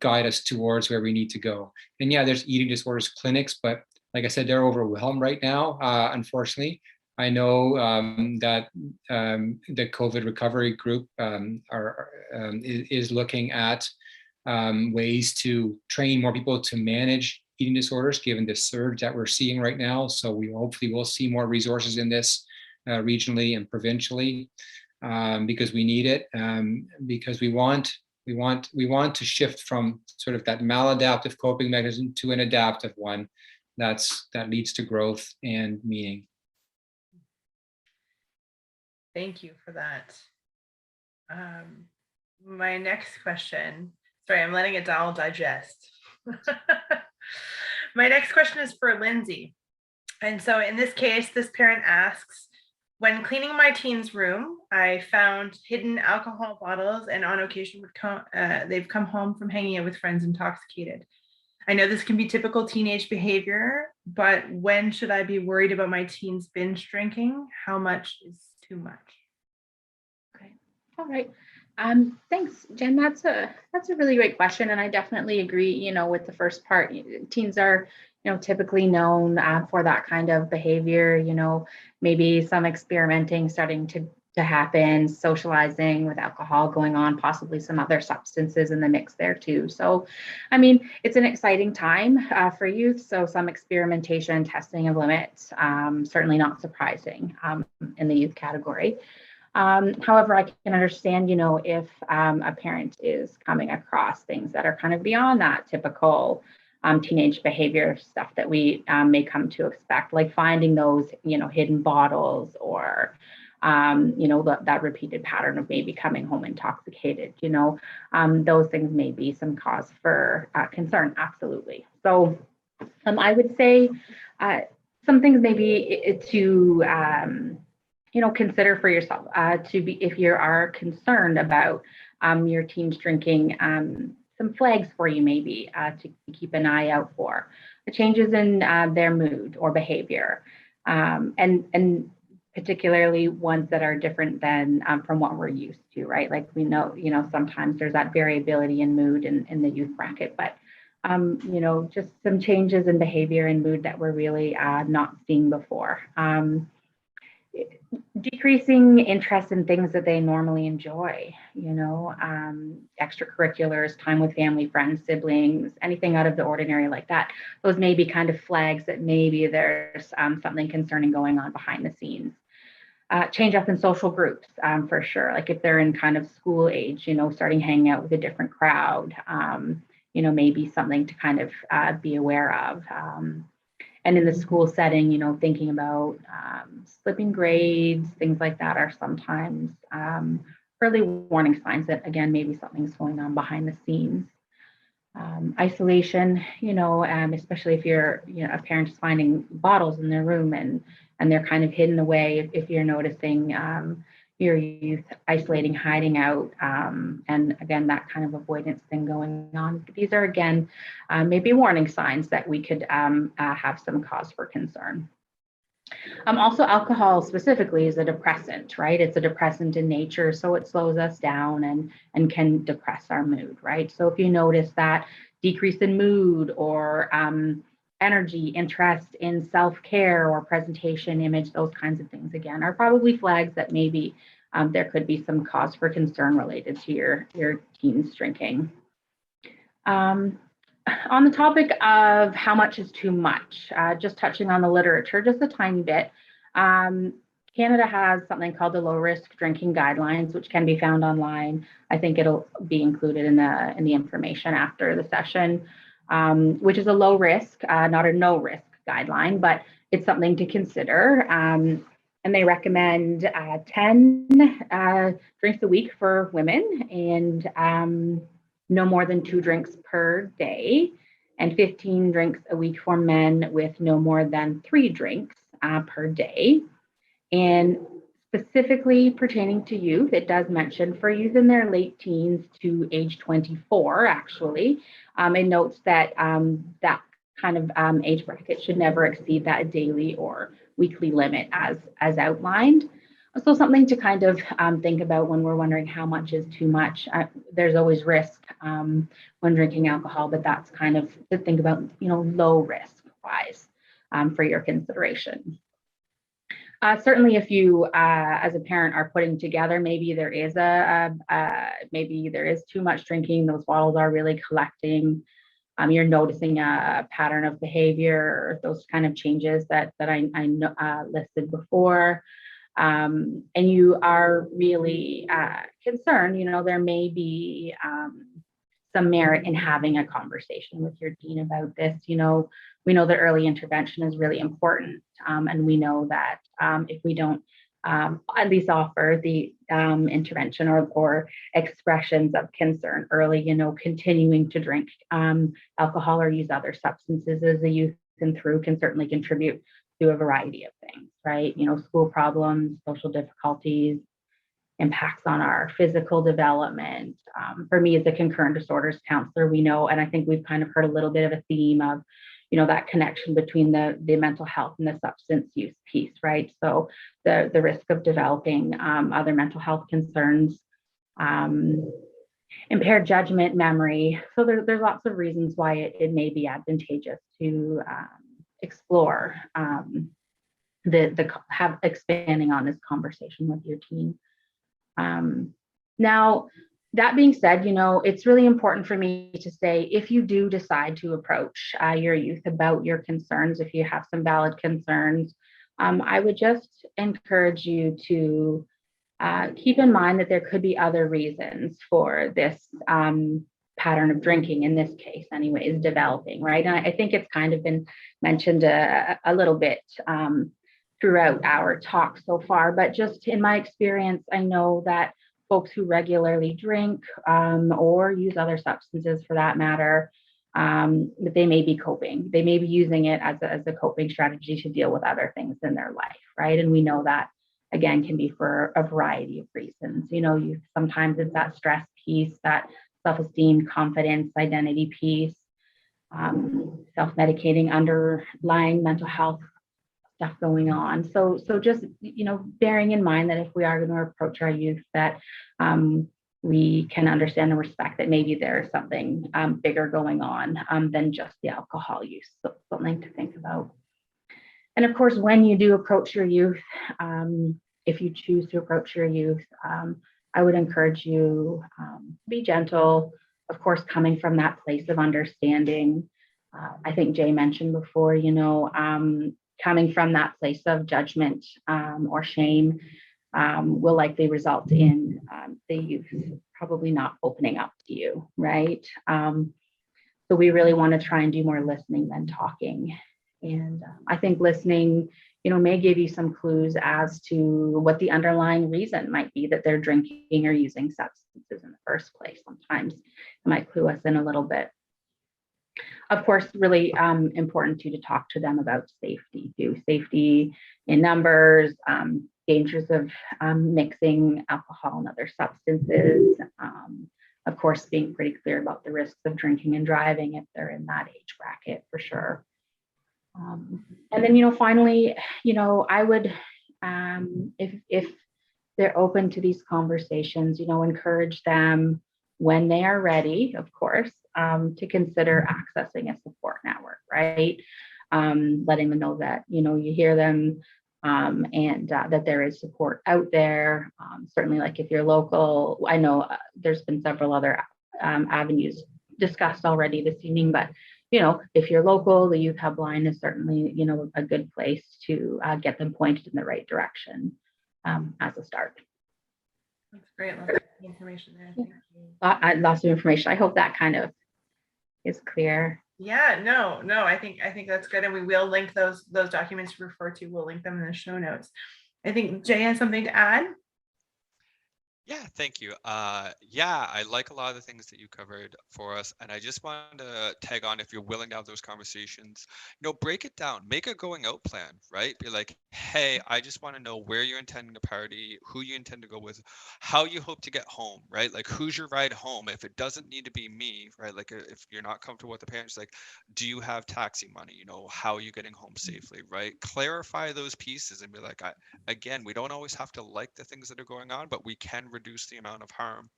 guide us towards where we need to go. And yeah, there's eating disorders clinics, but like I said, they're overwhelmed right now, unfortunately. I know that the COVID recovery group is looking at ways to train more people to manage eating disorders, given the surge that we're seeing right now. So we hopefully will see more resources in this regionally and provincially, because we need it, because we want to shift from sort of that maladaptive coping mechanism to an adaptive one that leads to growth and meaning. Thank you for that. My next question, sorry, I'm letting it all digest. My next question is for Lindsay. And so in this case, this parent asks, when cleaning my teen's room, I found hidden alcohol bottles, and on occasion they've come home from hanging out with friends intoxicated. I know this can be typical teenage behavior, but when should I be worried about my teen's binge drinking? How much is too much? Okay, all right. Thanks, Jen. That's a really great question, and I definitely agree. With the first part, teens are typically known for that kind of behavior. Maybe some experimenting starting to happen, socializing with alcohol going on, possibly some other substances in the mix there too. So, I mean, it's an exciting time for youth. So some experimentation, testing of limits, certainly not surprising in the youth category. However, I can understand, if a parent is coming across things that are kind of beyond that typical teenage behavior stuff that we may come to expect, like finding those, hidden bottles or, that repeated pattern of maybe coming home intoxicated, those things may be some cause for concern. Absolutely. So I would say some things maybe to, consider for yourself if you are concerned about your teens drinking, some flags for you maybe to keep an eye out for the changes in their mood or behavior, and particularly ones that are different than from what we're used to, right? Like we know, sometimes there's that variability in mood in the youth bracket, but just some changes in behavior and mood that we're really not seeing before. Decreasing interest in things that they normally enjoy, extracurriculars, time with family, friends, siblings, anything out of the ordinary like that. Those may be kind of flags that maybe there's something concerning going on behind the scenes. Change up in social groups, for sure. Like if they're in kind of school age, starting hanging out with a different crowd, maybe something to kind of be aware of. And in the school setting, thinking about slipping grades, things like that are sometimes early warning signs that, again, maybe something's going on behind the scenes. Isolation, especially if you're, a parent is finding bottles in their room and they're kind of hidden away. If you're noticing your youth isolating, hiding out, and again, that kind of avoidance thing going on. These are, again, maybe warning signs that we could have some cause for concern. Also, alcohol specifically is a depressant, right? It's a depressant in nature, so it slows us down and can depress our mood, right? So if you notice that decrease in mood or energy, interest in self-care or presentation, image, those kinds of things, again, are probably flags that maybe there could be some cause for concern related to your teen's drinking. On the topic of how much is too much, just touching on the literature just a tiny bit. Canada has something called the Low Risk Drinking Guidelines, which can be found online. I think it'll be included in the information after the session, which is a low risk, not a no risk guideline, but it's something to consider. And they recommend 10 drinks a week for women and no more than 2 drinks per day, and 15 drinks a week for men with no more than 3 drinks per day. And specifically pertaining to youth, it does mention for youth in their late teens to age 24, actually. It notes that that kind of age bracket should never exceed that daily or weekly limit as outlined. So something to kind of think about when we're wondering how much is too much. There's always risk when drinking alcohol, but that's kind of to think about, low risk wise for your consideration. Certainly, if you, as a parent, are putting together, maybe there is too much drinking. Those bottles are really collecting. You're noticing a pattern of behavior, those kind of changes that I listed before, and you are really concerned. There may be some merit in having a conversation with your teen about this. We know that early intervention is really important, and we know that if we don't at least offer the intervention or expressions of concern early, continuing to drink alcohol or use other substances as a youth and through can certainly contribute to a variety of things, right? School problems, social difficulties, impacts on our physical development. For me, as a concurrent disorders counselor, we know, and I think we've kind of heard a little bit of a theme of, that connection between the mental health and the substance use piece, right? So the risk of developing other mental health concerns, impaired judgment, memory. So there's lots of reasons why it may be advantageous to explore expanding on this conversation with your teen. Now, that being said, it's really important for me to say, if you do decide to approach your youth about your concerns, if you have some valid concerns, I would just encourage you to keep in mind that there could be other reasons for this pattern of drinking, in this case anyways, developing, right? And I think it's kind of been mentioned a little bit throughout our talk so far, but just in my experience, I know that folks who regularly drink or use other substances for that matter, that they may be coping. They may be using it as a coping strategy to deal with other things in their life, right? And we know that, again, can be for a variety of reasons. Sometimes it's that stress piece, that self-esteem, confidence, identity piece, self-medicating, underlying mental health stuff going on. So just, bearing in mind that if we are going to approach our youth, that we can understand and respect that maybe there's something bigger going on than just the alcohol use. So something to think about. And of course, when you do approach your youth, if you choose to approach your youth, I would encourage you to be gentle, of course, coming from that place of understanding. I think Jay mentioned before, coming from that place of judgment or shame will likely result in the youth probably not opening up to you, right? So we really want to try and do more listening than talking. And I think listening, may give you some clues as to what the underlying reason might be that they're drinking or using substances in the first place. Sometimes it might clue us in a little bit. Of course, really important to talk to them about safety too. Safety in numbers, dangers of mixing alcohol and other substances. Of course, being pretty clear about the risks of drinking and driving if they're in that age bracket, for sure. And then, finally, I would, if they're open to these conversations, encourage them when they are ready, of course, to consider accessing a support network, right? Letting them know that, you hear them and that there is support out there. Certainly, like if you're local, I know there's been several other avenues discussed already this evening, but if you're local, the Youth Hub line is certainly, a good place to get them pointed in the right direction as a start. That's great. Lots of information there. Thank you. Lots of information. I hope that kind of is clear. Yeah, no, I think that's good. And we will link those documents to refer to. We'll link them in the show notes. I think Jay has something to add. Yeah, thank you. Yeah, I like a lot of the things that you covered for us. And I just wanted to tag on, if you're willing to have those conversations, break it down, make a going out plan, right? Be like, hey, I just want to know where you're intending to party, who you intend to go with, how you hope to get home, right? Like, who's your ride home? If it doesn't need to be me, right? Like, if you're not comfortable with the parents, like, do you have taxi money? How are you getting home safely, right? Clarify those pieces and be like, again, we don't always have to like the things that are going on, but we can reduce the amount of harm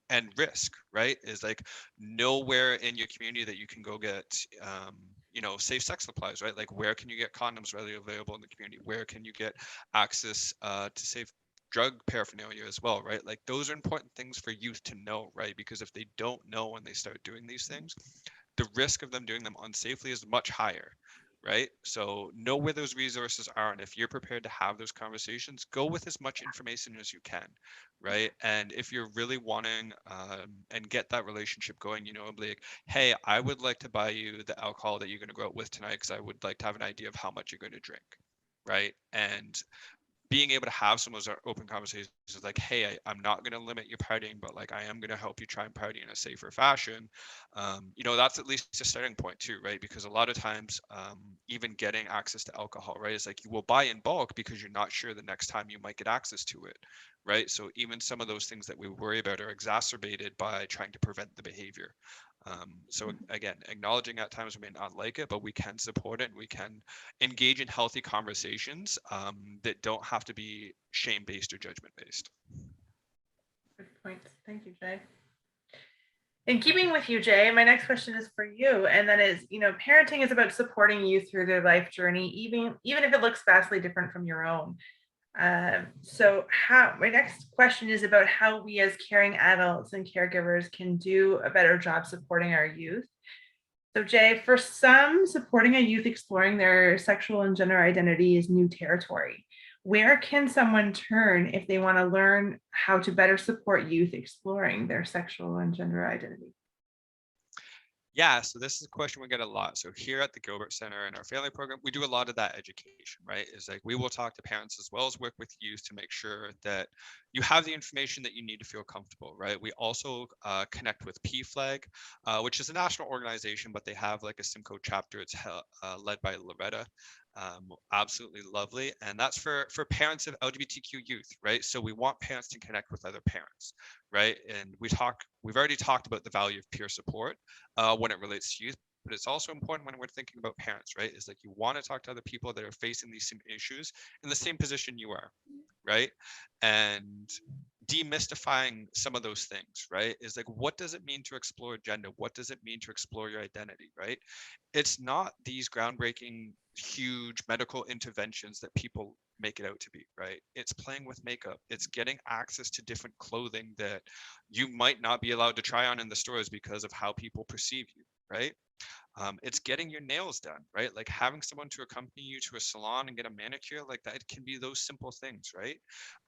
and risk, right? Is like, nowhere in your community that you can go get safe sex supplies, right? Like, where can you get condoms readily available in the community? Where can you get access to safe drug paraphernalia as well, right? Like, those are important things for youth to know, right? Because if they don't know when they start doing these things, the risk of them doing them unsafely is much higher, right? So know where those resources are. And if you're prepared to have those conversations, go with as much information as you can, right? And if you're really wanting and get that relationship going, like, hey, I would like to buy you the alcohol that you're going to go out with tonight because I would like to have an idea of how much you're going to drink, right? And being able to have some of those open conversations like, hey, I'm not going to limit your partying, but like, I am going to help you try and party in a safer fashion. That's at least a starting point too, right? Because a lot of times, even getting access to alcohol, right, is like, you will buy in bulk because you're not sure the next time you might get access to it, right? So even some of those things that we worry about are exacerbated by trying to prevent the behavior. So again, acknowledging at times we may not like it, but we can support it and we can engage in healthy conversations that don't have to be shame-based or judgment-based. Good point. Thank you, Jay. In keeping with you, Jay, my next question is for you, and that is, parenting is about supporting youth through their life journey, even if it looks vastly different from your own. So my next question is about how we as caring adults and caregivers can do a better job supporting our youth. So Jay, for some, supporting a youth exploring their sexual and gender identity is new territory. Where can someone turn if they want to learn how to better support youth exploring their sexual and gender identity? Yeah, so this is a question we get a lot. So here at the Gilbert Center in our family program, we do a lot of that education, right? Is like, we will talk to parents as well as work with youth to make sure that you have the information that you need to feel comfortable, right? We also connect with PFLAG, which is a national organization, but they have like a Simcoe chapter. It's led by Loretta. Absolutely lovely. And that's for parents of LGBTQ youth, right? So we want parents to connect with other parents, right? And we've already talked about the value of peer support when it relates to youth, but it's also important when we're thinking about parents, right? Is like, you want to talk to other people that are facing these same issues in the same position you are, right? And demystifying some of those things, right? Is like, what does it mean to explore gender? What does it mean to explore your identity, right? It's not these groundbreaking, huge medical interventions that people make it out to be, right? It's playing with makeup. It's getting access to different clothing that you might not be allowed to try on in the stores because of how people perceive you, right? It's getting your nails done, right? Like, having someone to accompany you to a salon and get a manicure, like that. It can be those simple things, right?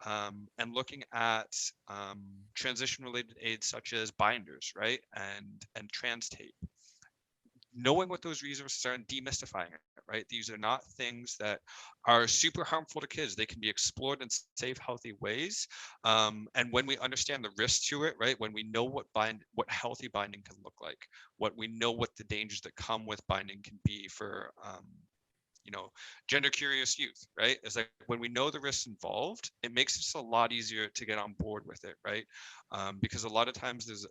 And looking at transition-related aids such as binders, right? And trans tape. Knowing what those resources are and demystifying it, right? These are not things that are super harmful to kids. They can be explored in safe, healthy ways. And when we understand the risks to it, right? When we know what healthy binding can look like, what we know what the dangers that come with binding can be for gender curious youth, right? It's like, when we know the risks involved, it makes it a lot easier to get on board with it, right? Because a lot of times there's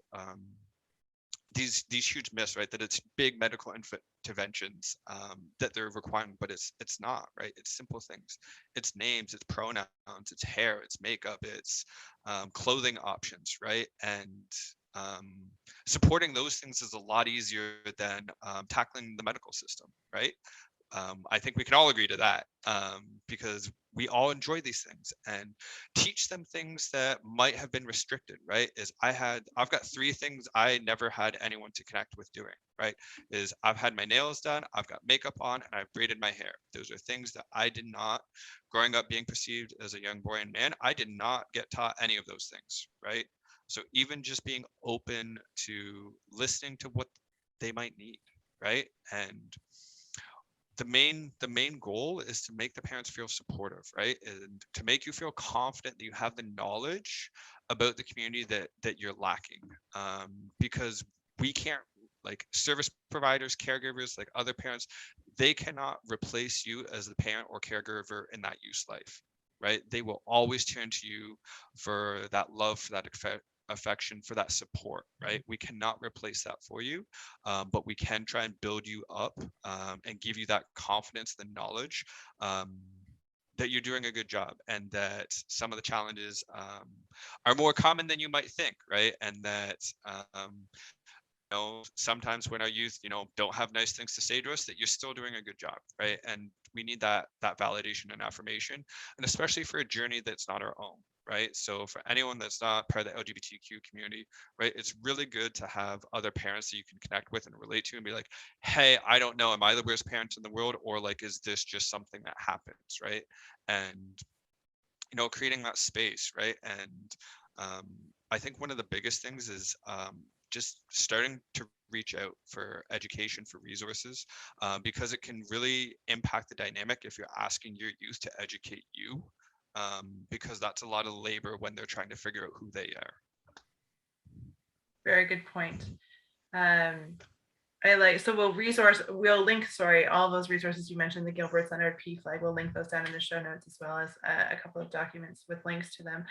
these huge myths, right? That it's big medical interventions that they're requiring, but it's not, right? It's simple things. It's names, it's pronouns, it's hair, it's makeup, it's clothing options, right? And supporting those things is a lot easier than tackling the medical system, right? I think we can all agree to that, because we all enjoy these things, and teach them things that might have been restricted, right? I've got 3 things I never had anyone to connect with doing, right? Is I've had my nails done, I've got makeup on, and I've braided my hair. Those are things that I did not, growing up being perceived as a young boy and man, I did not get taught any of those things, right? So even just being open to listening to what they might need, right? And the main goal is to make the parents feel supportive, right? And to make you feel confident that you have the knowledge about the community that you're lacking. Because we can't, like, service providers, caregivers, like other parents, they cannot replace you as the parent or caregiver in that youth life, right? They will always turn to you for that love, for that affection, for that support, right? We cannot replace that for you, but we can try and build you up, and give you that confidence, the knowledge, that you're doing a good job, and that some of the challenges are more common than you might think, right? And that sometimes when our youth, don't have nice things to say to us, that you're still doing a good job, right? And we need that validation and affirmation, and especially for a journey that's not our own, right? So for anyone that's not part of the LGBTQ community, right, it's really good to have other parents that you can connect with and relate to and be like, hey, I don't know, am I the worst parent in the world, or like, is this just something that happens, right? And creating that space, right? And I think one of the biggest things is just starting to reach out for education, for resources, because it can really impact the dynamic if you're asking your youth to educate you, because that's a lot of labor when they're trying to figure out who they are. Very good point. We'll link, all those resources you mentioned, the Gilbert Center, PFLAG, we'll link those down in the show notes, as well as a couple of documents with links to them.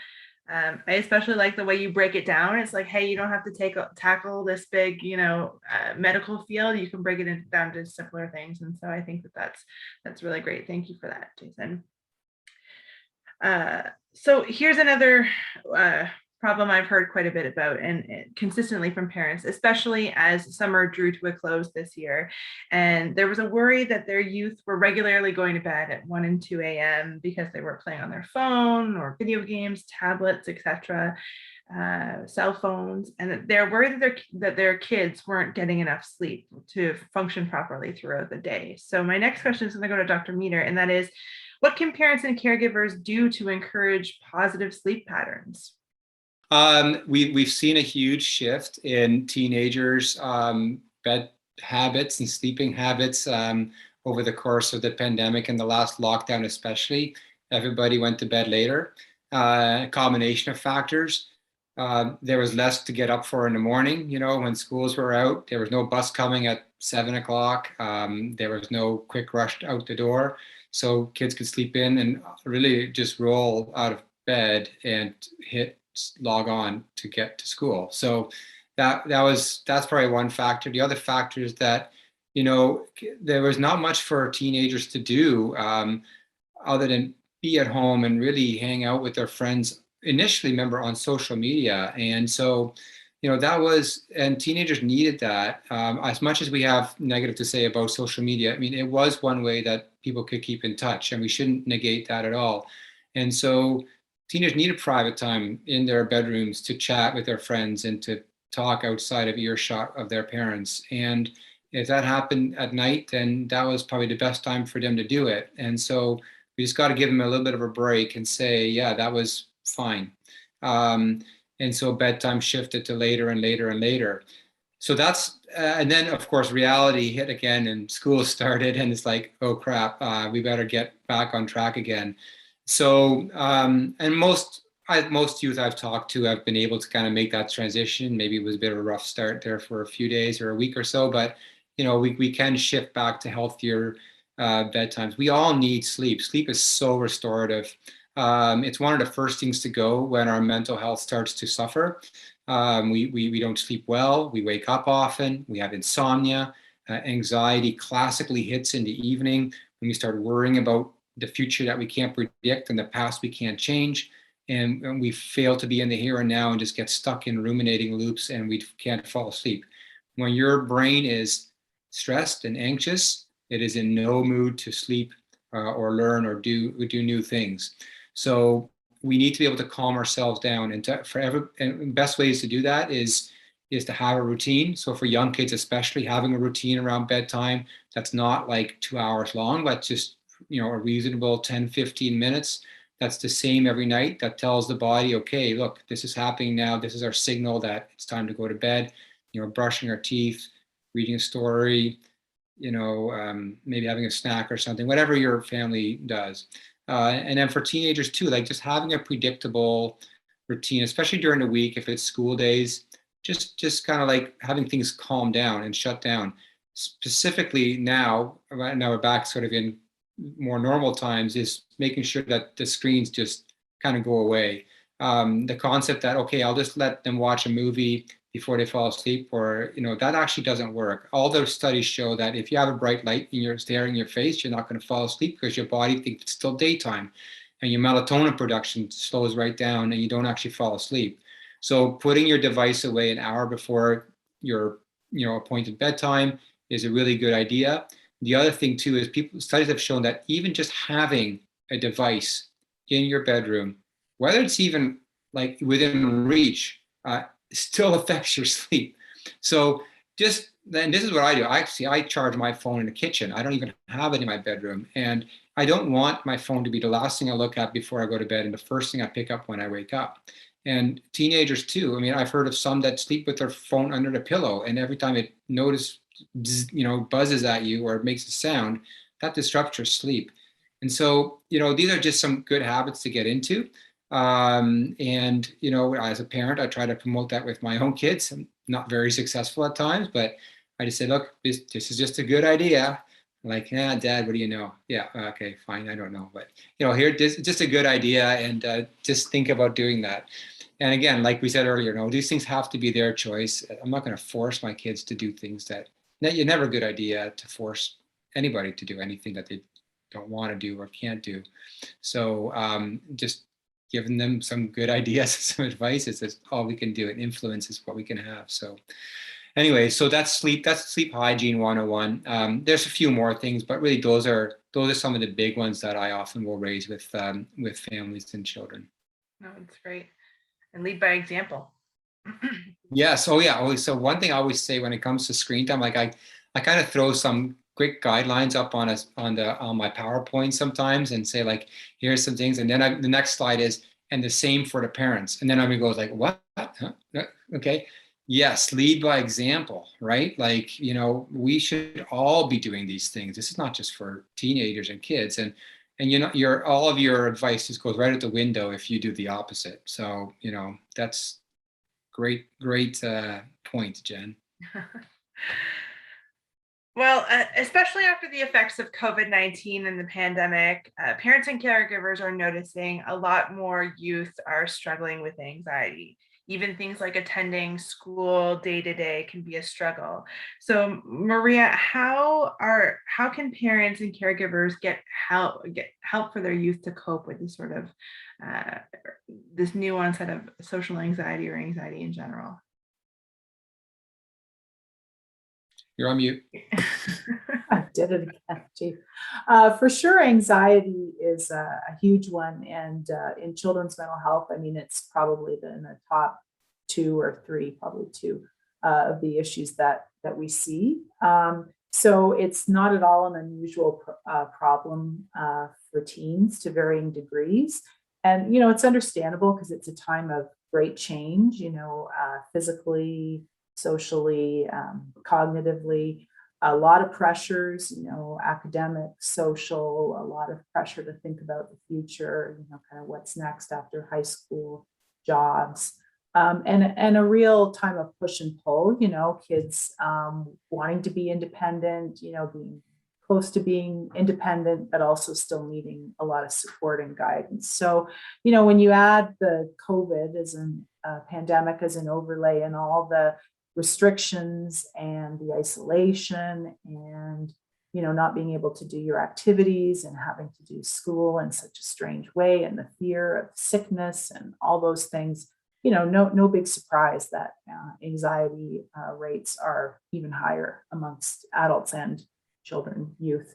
I especially like the way you break it down. It's like, hey, you don't have to tackle this big, medical field. You can break it down to simpler things. And so I think that's really great. Thank you for that, Jason. So here's another problem I've heard quite a bit about, and consistently from parents, especially as summer drew to a close this year. And there was a worry that their youth were regularly going to bed at 1 and 2 a.m. because they were playing on their phone or video games, tablets, etc., cell phones, and that they're worried that their kids weren't getting enough sleep to function properly throughout the day. So my next question is going to go to Dr. Meade, and that is, what can parents and caregivers do to encourage positive sleep patterns? We've seen a huge shift in teenagers' bed habits and sleeping habits over the course of the pandemic and the last lockdown especially. Everybody went to bed later. A combination of factors. There was less to get up for in the morning, when schools were out. There was no bus coming at 7 o'clock. There was no quick rush out the door. So kids could sleep in and really just roll out of bed and log on to get to school. So that's probably one factor. The other factor is that, there was not much for teenagers to do other than be at home and really hang out with their friends, initially, remember, on social media. And so, and teenagers needed that. As much as we have negative to say about social media, it was one way that people could keep in touch, and we shouldn't negate that at all. And so teenagers needed private time in their bedrooms to chat with their friends and to talk outside of earshot of their parents. And if that happened at night, then that was probably the best time for them to do it. And so we just got to give them a little bit of a break and say, yeah, that was fine. And so bedtime shifted to later and later and later. So that's, and then of course reality hit again and school started, and it's like, oh crap, we better get back on track again. So, and most youth I've talked to have been able to kind of make that transition. Maybe it was a bit of a rough start there for a few days or a week or so, but we can shift back to healthier bedtimes. We all need sleep. Sleep is so restorative. It's one of the first things to go when our mental health starts to suffer. We don't sleep well. We wake up often. We have insomnia. Anxiety classically hits in the evening when we start worrying about the future that we can't predict and the past we can't change. And we fail to be in the here and now and just get stuck in ruminating loops, and we can't fall asleep. When your brain is stressed and anxious, It is in no mood to sleep or learn or do new things. So we need to be able to calm ourselves down. And the best ways to do that is to have a routine. So for young kids, especially, having a routine around bedtime that's not like 2 hours long, but just, you know, a reasonable 10, 15 minutes. That's the same every night. That tells the body, okay, look, this is happening now. This is our signal that it's time to go to bed. You know, brushing our teeth, reading a story, you know, maybe having a snack or something, whatever your family does. And then for teenagers too, like just having a predictable routine, especially during the week, if it's school days, just kind of like having things calm down and shut down. Specifically now we're back sort of in more normal times, is making sure that the screens just kind of go away. The concept that, okay, I'll just let them watch a movie before they fall asleep, or, you know, that actually doesn't work. All those studies show that if you have a bright light and you're staring in your face, you're not going to fall asleep because your body thinks it's still daytime, and your melatonin production slows right down and you don't actually fall asleep. So putting your device away an hour before your, you know, appointed bedtime is a really good idea. The other thing too is studies have shown that even just having a device in your bedroom, whether it's even like within reach, still affects your sleep. So then this is what I do. I charge my phone in the kitchen. I don't even have it in my bedroom. And I don't want my phone to be the last thing I look at before I go to bed and the first thing I pick up when I wake up. And teenagers too. I mean, I've heard of some that sleep with their phone under the pillow, and every time it buzzes at you or it makes a sound, that disrupts your sleep. And so, you know, these are just some good habits to get into. And, you know, as a parent, I try to promote that with my own kids. I'm not very successful at times, but I just say, look, this is just a good idea. I'm like, yeah, Dad, what do you know? Yeah, okay, fine, I don't know. But, you know, this is just a good idea, and just think about doing that. And again, like we said earlier, no, these things have to be their choice. I'm not going to force my kids to do things that it's never a good idea to force anybody to do anything that they don't want to do or can't do. So just giving them some good ideas, some advice is all we can do, and influence is what we can have. So anyway, so that's sleep hygiene 101. There's a few more things, but really those are some of the big ones that I often will raise with families and children. No, it's great. And lead by example. Yes. Oh yeah. So one thing I always say when it comes to screen time, like I kind of throw some quick guidelines up on my PowerPoint sometimes and say, like, here's some things. And then the next slide is, and the same for the parents. And then everybody goes like, what? Huh? Okay. Yes. Lead by example, right? Like, you know, we should all be doing these things. This is not just for teenagers and kids. And you know, all of your advice just goes right out the window if you do the opposite. So, you know, that's great point, Jen. Well, especially after the effects of COVID-19 and the pandemic, parents and caregivers are noticing a lot more youth are struggling with anxiety. Even things like attending school day to day can be a struggle. So, Maria, how can parents and caregivers get help for their youth to cope with this sort of this new onset of social anxiety or anxiety in general? You're on mute. I did it again, Chief. For sure, anxiety is a huge one. And in children's mental health, I mean, it's probably in the top 2 or 3, probably 2 of the issues that we see. So it's not at all an unusual problem for teens to varying degrees. And, you know, it's understandable because it's a time of great change, you know, physically, socially, cognitively, a lot of pressures, you know, academic, social, a lot of pressure to think about the future, you know, kind of what's next after high school, jobs, and a real time of push and pull, you know, kids wanting to be independent, you know, being close to being independent, but also still needing a lot of support and guidance. So, you know, when you add the COVID as a pandemic as an overlay and all the restrictions and the isolation and, you know, not being able to do your activities and having to do school in such a strange way, and the fear of sickness and all those things, you know, no big surprise that anxiety rates are even higher amongst adults and children, youth.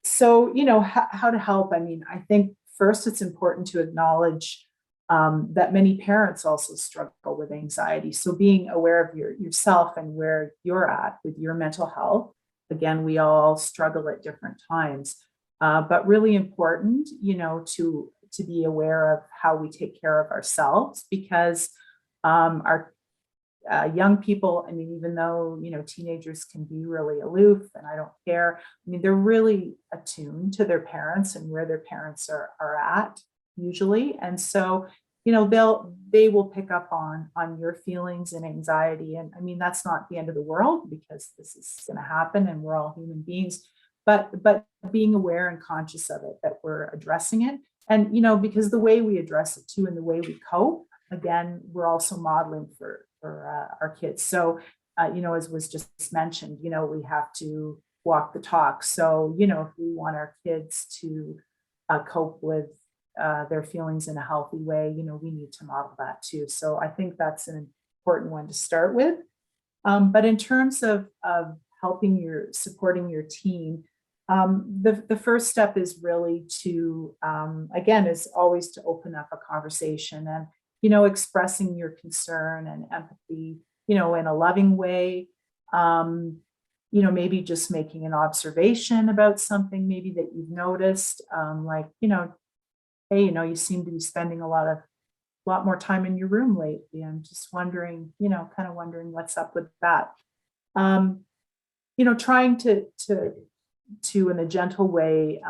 So, how to help? I mean, I think first it's important to acknowledge that many parents also struggle with anxiety. So being aware of yourself and where you're at with your mental health. Again, we all struggle at different times, but really important, to be aware of how we take care of ourselves, because our young people, I mean, even though, teenagers can be really aloof and I don't care, I mean, they're really attuned to their parents and where their parents are at usually. And so, they will pick up on your feelings and anxiety. And I mean, that's not the end of the world, because this is going to happen and we're all human beings, but being aware and conscious of it, that we're addressing it. And, because the way we address it too, and the way we cope, again, we're also modeling for our kids. So, as was just mentioned, we have to walk the talk. So, if we want our kids to cope with their feelings in a healthy way, we need to model that too. So I think that's an important one to start with. But in terms of supporting your team, the first step is really to, again, is always to open up a conversation and, expressing your concern and empathy, in a loving way. Maybe just making an observation about something maybe that you've noticed, like, hey, you seem to be spending a lot more time in your room lately. I'm just wondering, kind of wondering what's up with that. Trying to in a gentle way,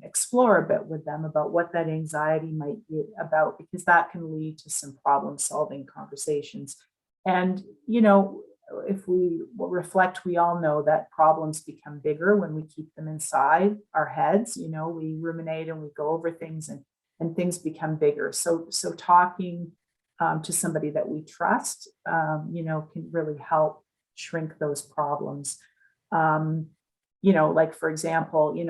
explore a bit with them about what that anxiety might be about, because that can lead to some problem solving conversations. And, if we reflect, we all know that problems become bigger when we keep them inside our heads. We ruminate and we go over things, and things become bigger. So talking to somebody that we trust, can really help shrink those problems. Like, for example, you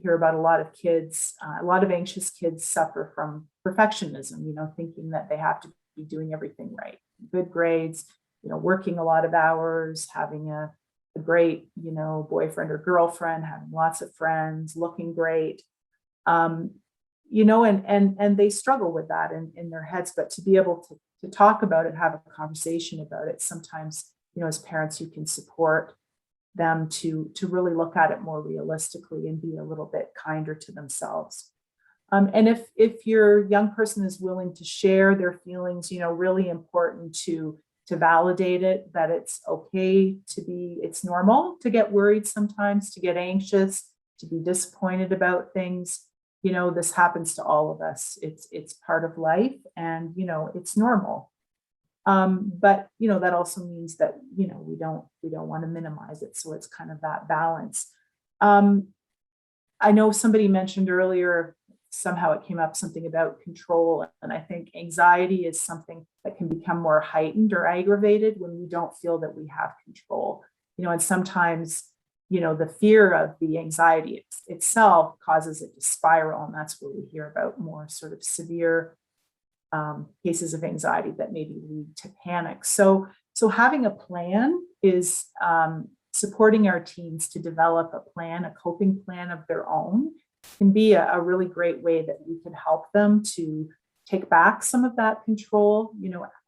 hear about a lot of kids, a lot of anxious kids suffer from perfectionism, thinking that they have to be doing everything right, good grades, working a lot of hours, having a great, boyfriend or girlfriend, having lots of friends, looking great. And they struggle with that in their heads, but to be able to talk about it, have a conversation about it, sometimes, as parents, you can support them to really look at it more realistically and be a little bit kinder to themselves. And if your young person is willing to share their feelings, really important to validate it, that it's okay it's normal to get worried sometimes, to get anxious, to be disappointed about things. This happens to all of us. It's part of life, and, it's normal. But, that also means that, we don't want to minimize it. So it's kind of that balance. I know somebody mentioned earlier, somehow it came up, something about control. And I think anxiety is something that can become more heightened or aggravated when we don't feel that we have control, and sometimes, the fear of the anxiety itself causes it to spiral. And that's where we hear about more sort of severe cases of anxiety that maybe lead to panic. So having a plan is supporting our teens to develop a plan, a coping plan of their own, can be a really great way that we can help them to take back some of that control,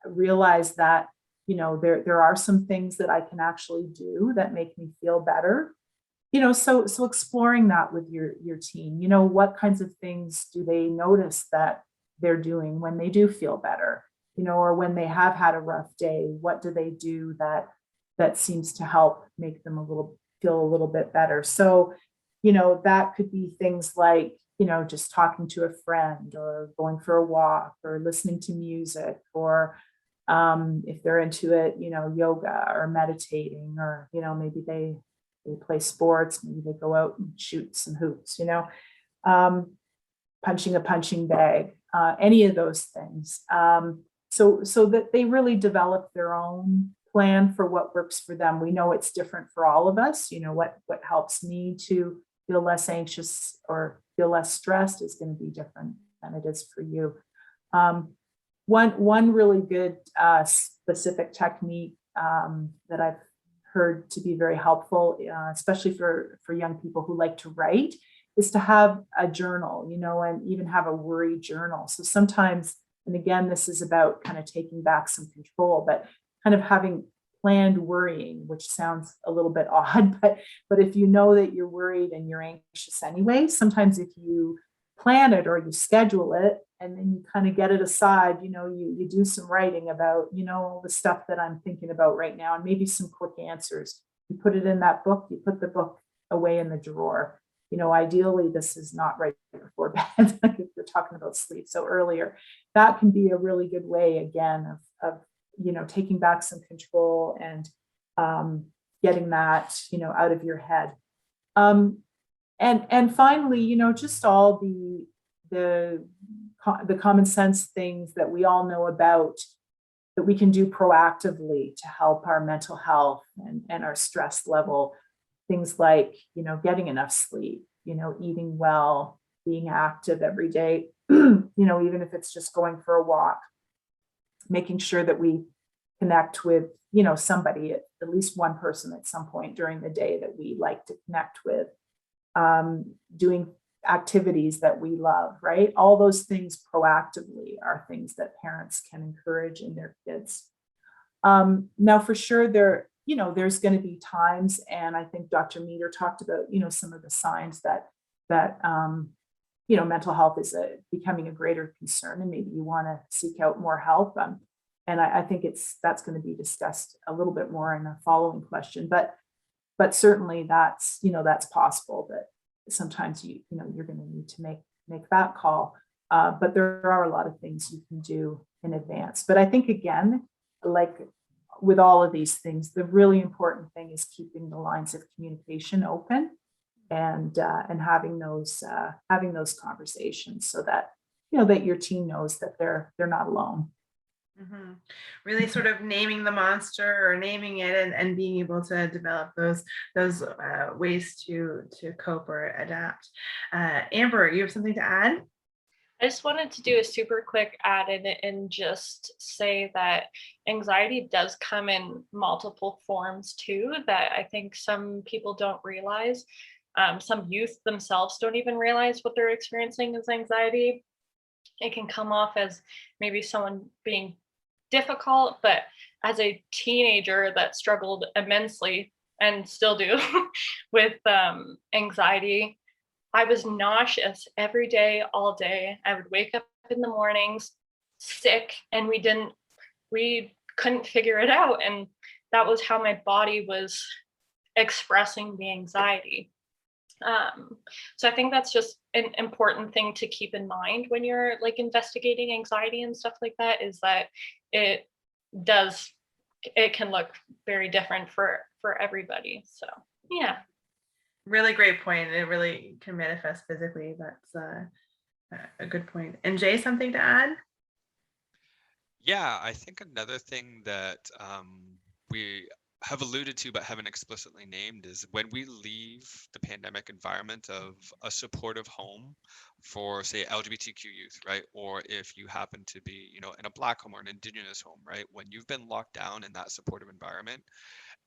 realize that, there are some things that I can actually do that make me feel better. So exploring that with your teen, what kinds of things do they notice that they're doing when they do feel better, or when they have had a rough day, what do they do that seems to help make them feel a little bit better? So, that could be things like, just talking to a friend, or going for a walk, or listening to music, or if they're into it, yoga or meditating, or, maybe they play sports, maybe they go out and shoot some hoops, punching a punching bag, any of those things. So that they really develop their own plan for what works for them. We know it's different for all of us. What helps me to feel less anxious or feel less stressed is going to be different than it is for you. One really good specific technique that I've heard to be very helpful, especially for young people who like to write, is to have a journal, and even have a worry journal. So sometimes, and again, this is about kind of taking back some control, but kind of having planned worrying, which sounds a little bit odd, but if you know that you're worried and you're anxious anyway, sometimes if you plan it or you schedule it and then you kind of get it aside, you do some writing about, all the stuff that I'm thinking about right now, and maybe some quick answers. You put it in that book, you put the book away in the drawer. Ideally, this is not right before bed, like if you're talking about sleep. So earlier, that can be a really good way, again, of taking back some control and getting that, out of your head. And finally, just all the common sense things that we all know about that we can do proactively to help our mental health and our stress level. Things like, getting enough sleep, eating well, being active every day, even if it's just going for a walk, making sure that we connect with, somebody, at least one person at some point during the day that we like to connect with, doing activities that we love, right? All those things proactively are things that parents can encourage in their kids. Now, for sure, there's going to be times, and I think Dr. Meade talked about, some of the signs that mental health is becoming a greater concern, and maybe you want to seek out more help. And I think that's going to be discussed a little bit more in the following question. But certainly that's possible that sometimes you're going to need to make that call. But there are a lot of things you can do in advance. But I think, again, like with all of these things, the really important thing is keeping the lines of communication open and having those conversations so that that your team knows that they're not alone. Mm-hmm. Really sort of naming the monster or naming it and being able to develop those ways to cope or adapt. Amber, you have something to add? I just wanted to do a super quick add in and just say that anxiety does come in multiple forms too, that I think some people don't realize. Some youth themselves don't even realize what they're experiencing as anxiety. It can come off as maybe someone being difficult, but as a teenager that struggled immensely and still do with anxiety, I was nauseous every day, all day. I would wake up in the mornings sick, and we couldn't figure it out. And that was how my body was expressing the anxiety. So I think that's just an important thing to keep in mind when you're like investigating anxiety and stuff like that, is that it can look very different for everybody. So yeah. Really great point. It really can manifest physically. That's a good point. And Jay, something to add? Yeah, I think another thing that we have alluded to but haven't explicitly named is when we leave the pandemic environment of a supportive home for, say, LGBTQ youth, right? Or if you happen to be, in a Black home or an Indigenous home, right? When you've been locked down in that supportive environment,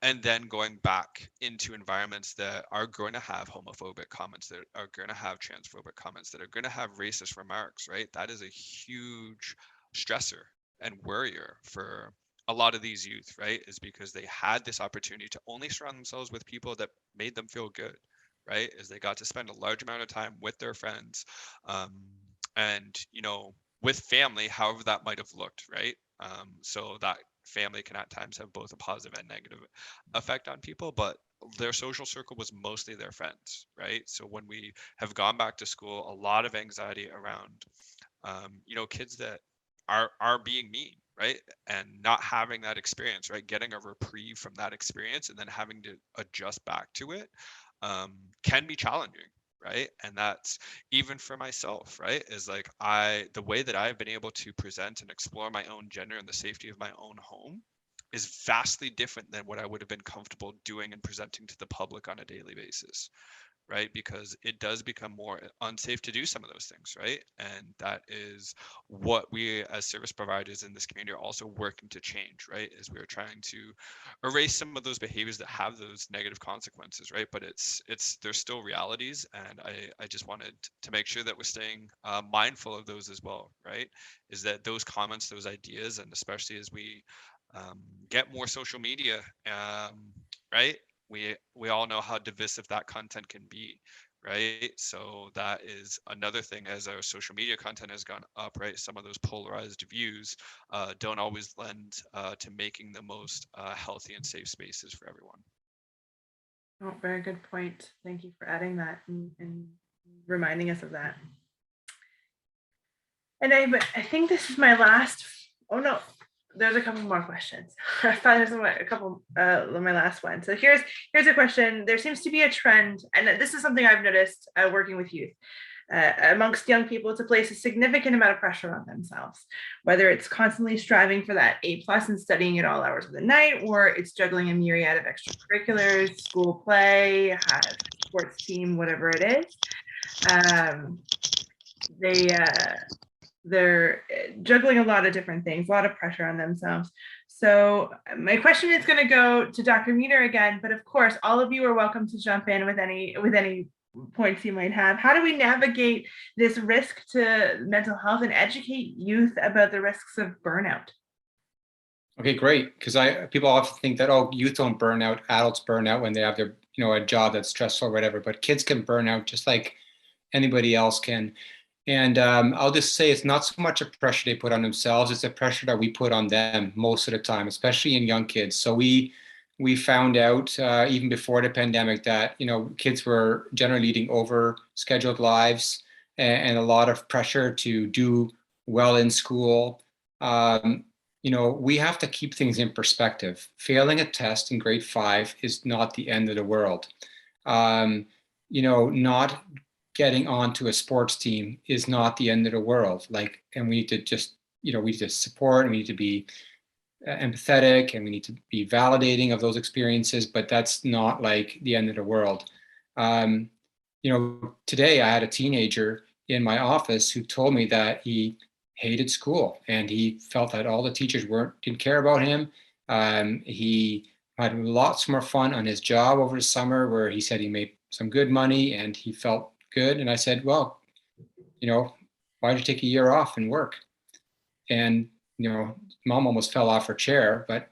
and then going back into environments that are going to have homophobic comments, that are going to have transphobic comments, that are going to have racist remarks, right? That is a huge stressor and worrier for a lot of these youth, right? Is because they had this opportunity to only surround themselves with people that made them feel good, right? Is they got to spend a large amount of time with their friends, and with family, however that might have looked, right? So that family can at times have both a positive and negative effect on people, but their social circle was mostly their friends, right? So when we have gone back to school, a lot of anxiety around kids that are being mean, right? And not having that experience, right? Getting a reprieve from that experience and then having to adjust back to it can be challenging, right? And that's even for myself, right? Is like the way that I've been able to present and explore my own gender in the safety of my own home is vastly different than what I would have been comfortable doing and presenting to the public on a daily basis, right? Because it does become more unsafe to do some of those things, right? And that is what we as service providers in this community are also working to change, right? Is we're trying to erase some of those behaviors that have those negative consequences, right? But there's still realities, and I just wanted to make sure that we're staying mindful of those as well, right? Is that those comments, those ideas, and especially as we get more social media, right? We all know how divisive that content can be, right? So that is another thing. As our social media content has gone up, right, some of those polarized views don't always lend to making the most healthy and safe spaces for everyone. Oh, very good point. Thank you for adding that and reminding us of that. And I think this is my last. Oh no, there's a couple more questions. I thought there's a couple, my last one. So here's a question. There seems to be a trend, and this is something I've noticed working with youth, amongst young people, to place a significant amount of pressure on themselves, whether it's constantly striving for that A+ and studying at all hours of the night, or it's juggling a myriad of extracurriculars, school play, sports team, whatever it is. They're juggling a lot of different things, a lot of pressure on themselves. So my question is going to go to Dr. Meade again, but of course, all of you are welcome to jump in with any points you might have. How do we navigate this risk to mental health and educate youth about the risks of burnout? Okay, great. Because people often think that, oh, youth don't burn out, adults burn out when they have their, a job that's stressful or whatever, but kids can burn out just like anybody else can. And I'll just say it's not so much a pressure they put on themselves, it's a pressure that we put on them most of the time, especially in young kids. So we found out even before the pandemic that, kids were generally leading over scheduled lives and a lot of pressure to do well in school. We have to keep things in perspective. Failing a test in grade 5 is not the end of the world. Not getting onto a sports team is not the end of the world. And we need to just, we need to support, and we need to be empathetic, and we need to be validating of those experiences, but that's not like the end of the world. Today I had a teenager in my office who told me that he hated school and he felt that all the teachers didn't care about him. He had lots more fun on his job over the summer, where he said he made some good money and he felt good. And I said, well, why'd you take a year off and work? And, mom almost fell off her chair, but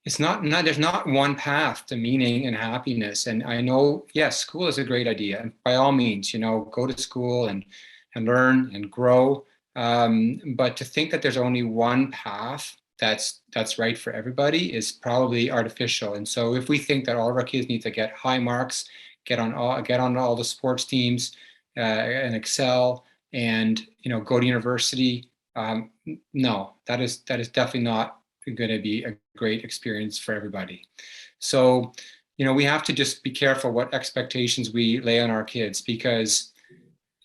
it's not, there's not one path to meaning and happiness. And I know, yes, school is a great idea. And by all means, go to school and learn and grow. But to think that there's only one path that's right for everybody is probably artificial. And so if we think that all of our kids need to get high marks, get on all the sports teams and excel and go to university, no, that is definitely not going to be a great experience for everybody. So we have to just be careful what expectations we lay on our kids, because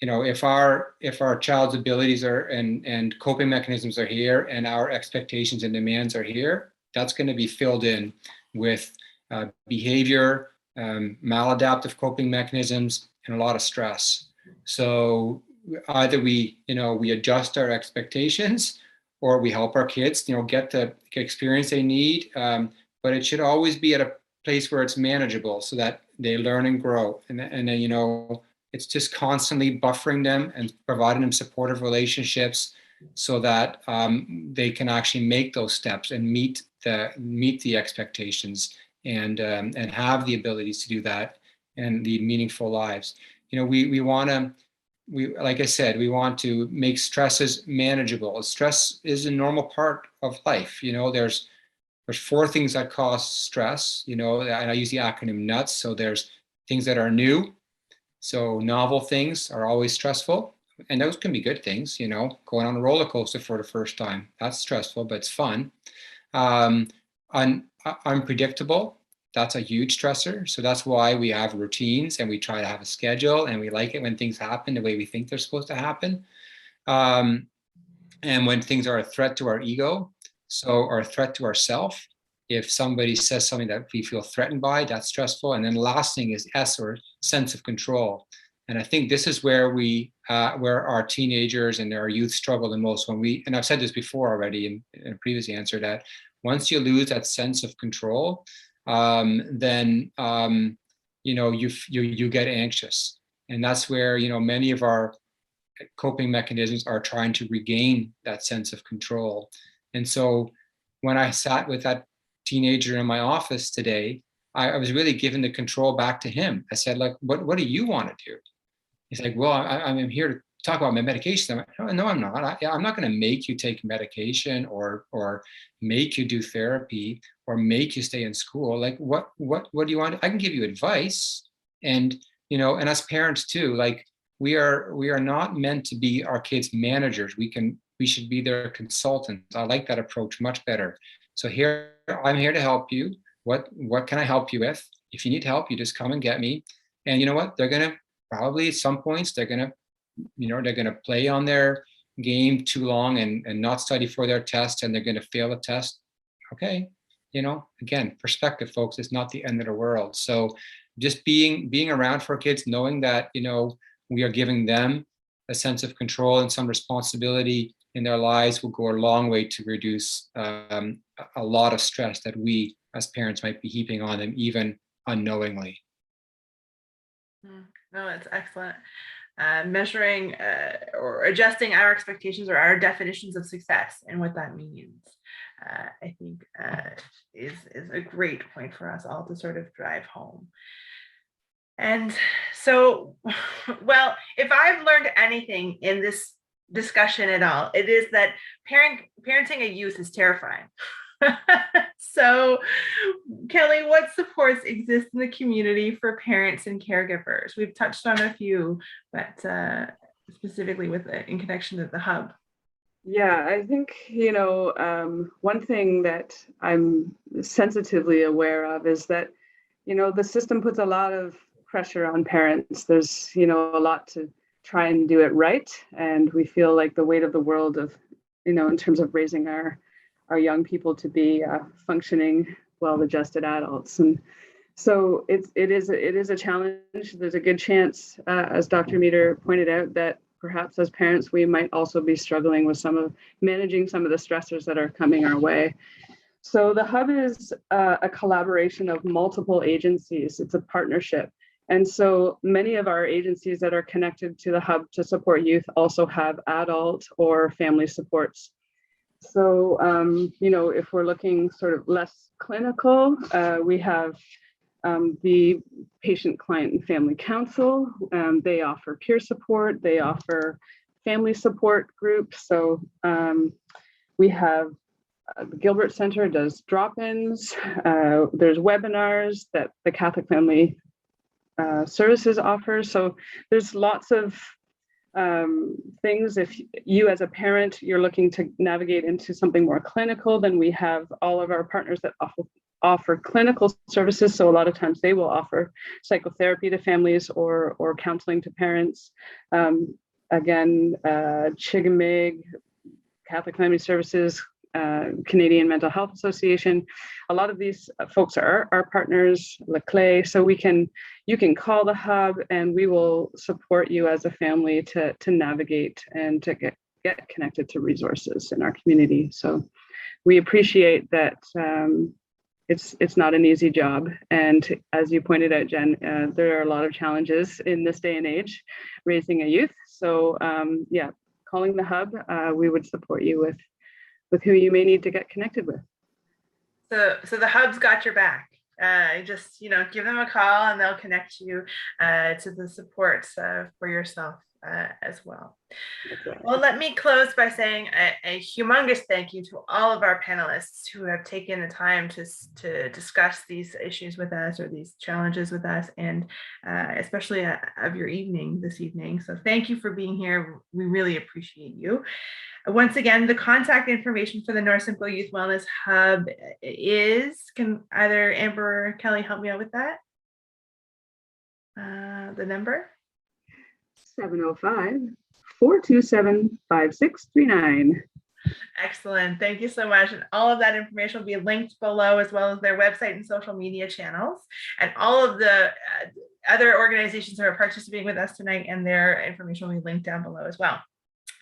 if our child's abilities are and coping mechanisms are here, and our expectations and demands are here, that's going to be filled in with behavior, maladaptive coping mechanisms, and a lot of stress. So either we adjust our expectations, or we help our kids get the experience they need, but it should always be at a place where it's manageable, so that they learn and grow. And then it's just constantly buffering them and providing them supportive relationships, so that they can actually make those steps and meet the expectations and have the abilities to do that and lead meaningful lives. Like I said, we want to make stresses manageable. Stress is a normal part of life. There's 4 things that cause stress, and I use the acronym NUTS. So there's things that are new. So novel things are always stressful, and those can be good things, going on a roller coaster for the first time. That's stressful, but it's fun. Unpredictable, that's a huge stressor. So that's why we have routines and we try to have a schedule, and we like it when things happen the way we think they're supposed to happen. And when things are a threat to our ego, or a threat to ourself, If somebody says something that we feel threatened by, that's stressful. And then the last thing is S, or sense of control. And I think this is where where our teenagers and our youth struggle the most and I've said this before already in a previous answer, that once you lose that sense of control, then you get anxious. And that's where, many of our coping mechanisms are trying to regain that sense of control. And so when I sat with that teenager in my office today, I was really giving the control back to him. I said, like, what do you want to do? He's like, well, I'm here to talk about my medication. I'm like, no, I'm not. I'm not going to make you take medication or make you do therapy or make you stay in school. Like, what do you want? I can give you advice. And, and as parents too, like, we are not meant to be our kids' managers. We should be their consultants. I like that approach much better. So I'm here to help you. What can I help you with? If you need help, you just come and get me. And you know what? They're going to probably at some points, they're going to play on their game too long and not study for their test, and they're going to fail a test. Okay. Again, perspective, folks, is not the end of the world. So just being around for kids, knowing that, we are giving them a sense of control and some responsibility in their lives will go a long way to reduce a lot of stress that we as parents might be heaping on them, even unknowingly. No, it's excellent. Measuring or adjusting our expectations or our definitions of success and what that means, I think is a great point for us all to sort of drive home. And so, well, if I've learned anything in this discussion at all, it is that parenting a youth is terrifying. So, Kelly, what supports exist in the community for parents and caregivers? We've touched on a few, but specifically in connection to the hub. Yeah, I think, one thing that I'm sensitively aware of is that, the system puts a lot of pressure on parents. There's, a lot to try and do it right. And we feel like the weight of the world of, in terms of raising our young people to be functioning, well-adjusted adults. And so it is a challenge. There's a good chance, as Dr. Meade pointed out, that perhaps as parents, we might also be struggling with managing some of the stressors that are coming our way. So the hub is a collaboration of multiple agencies. It's a partnership. And so many of our agencies that are connected to the hub to support youth also have adult or family supports. So, if we're looking sort of less clinical, we have the Patient, Client, and Family Council. They offer peer support. They offer family support groups. So we have the Gilbert Center does drop-ins. There's webinars that the Catholic Family Services offers. So there's lots of things. If you as a parent, you're looking to navigate into something more clinical, then we have all of our partners that offer clinical services. So a lot of times they will offer psychotherapy to families or counseling to parents. Again, Chigamig, Catholic Family Services, Canadian Mental Health Association. A lot of these folks are our partners, Leclerc. So you can call the hub and we will support you as a family to navigate and to get connected to resources in our community. So we appreciate that it's not an easy job. And as you pointed out, Jen, there are a lot of challenges in this day and age raising a youth. So calling the hub, we would support you with who you may need to get connected with. So the hub's got your back. Just give them a call and they'll connect you to the supports for yourself as well. Right. Well, let me close by saying a humongous thank you to all of our panelists who have taken the time to discuss these issues with us or these challenges with us, and especially of your evening this evening. So thank you for being here. We really appreciate you. Once again, the contact information for the North Simcoe Youth Wellness Hub can either Amber or Kelly help me out with that? The number? 705-427-5639. Excellent. Thank you so much. And all of that information will be linked below, as well as their website and social media channels. And all of the other organizations who are participating with us tonight, and their information will be linked down below as well.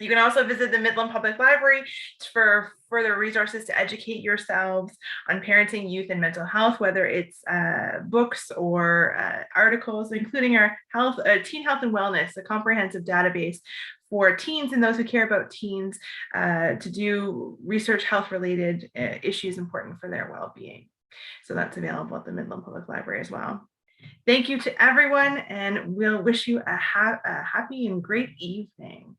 You can also visit the Midland Public Library for further resources to educate yourselves on parenting, youth, and mental health, whether it's books or articles, including our teen health and wellness, a comprehensive database for teens and those who care about teens to do research health-related issues important for their well-being. So that's available at the Midland Public Library as well. Thank you to everyone, and we'll wish you a happy and great evening.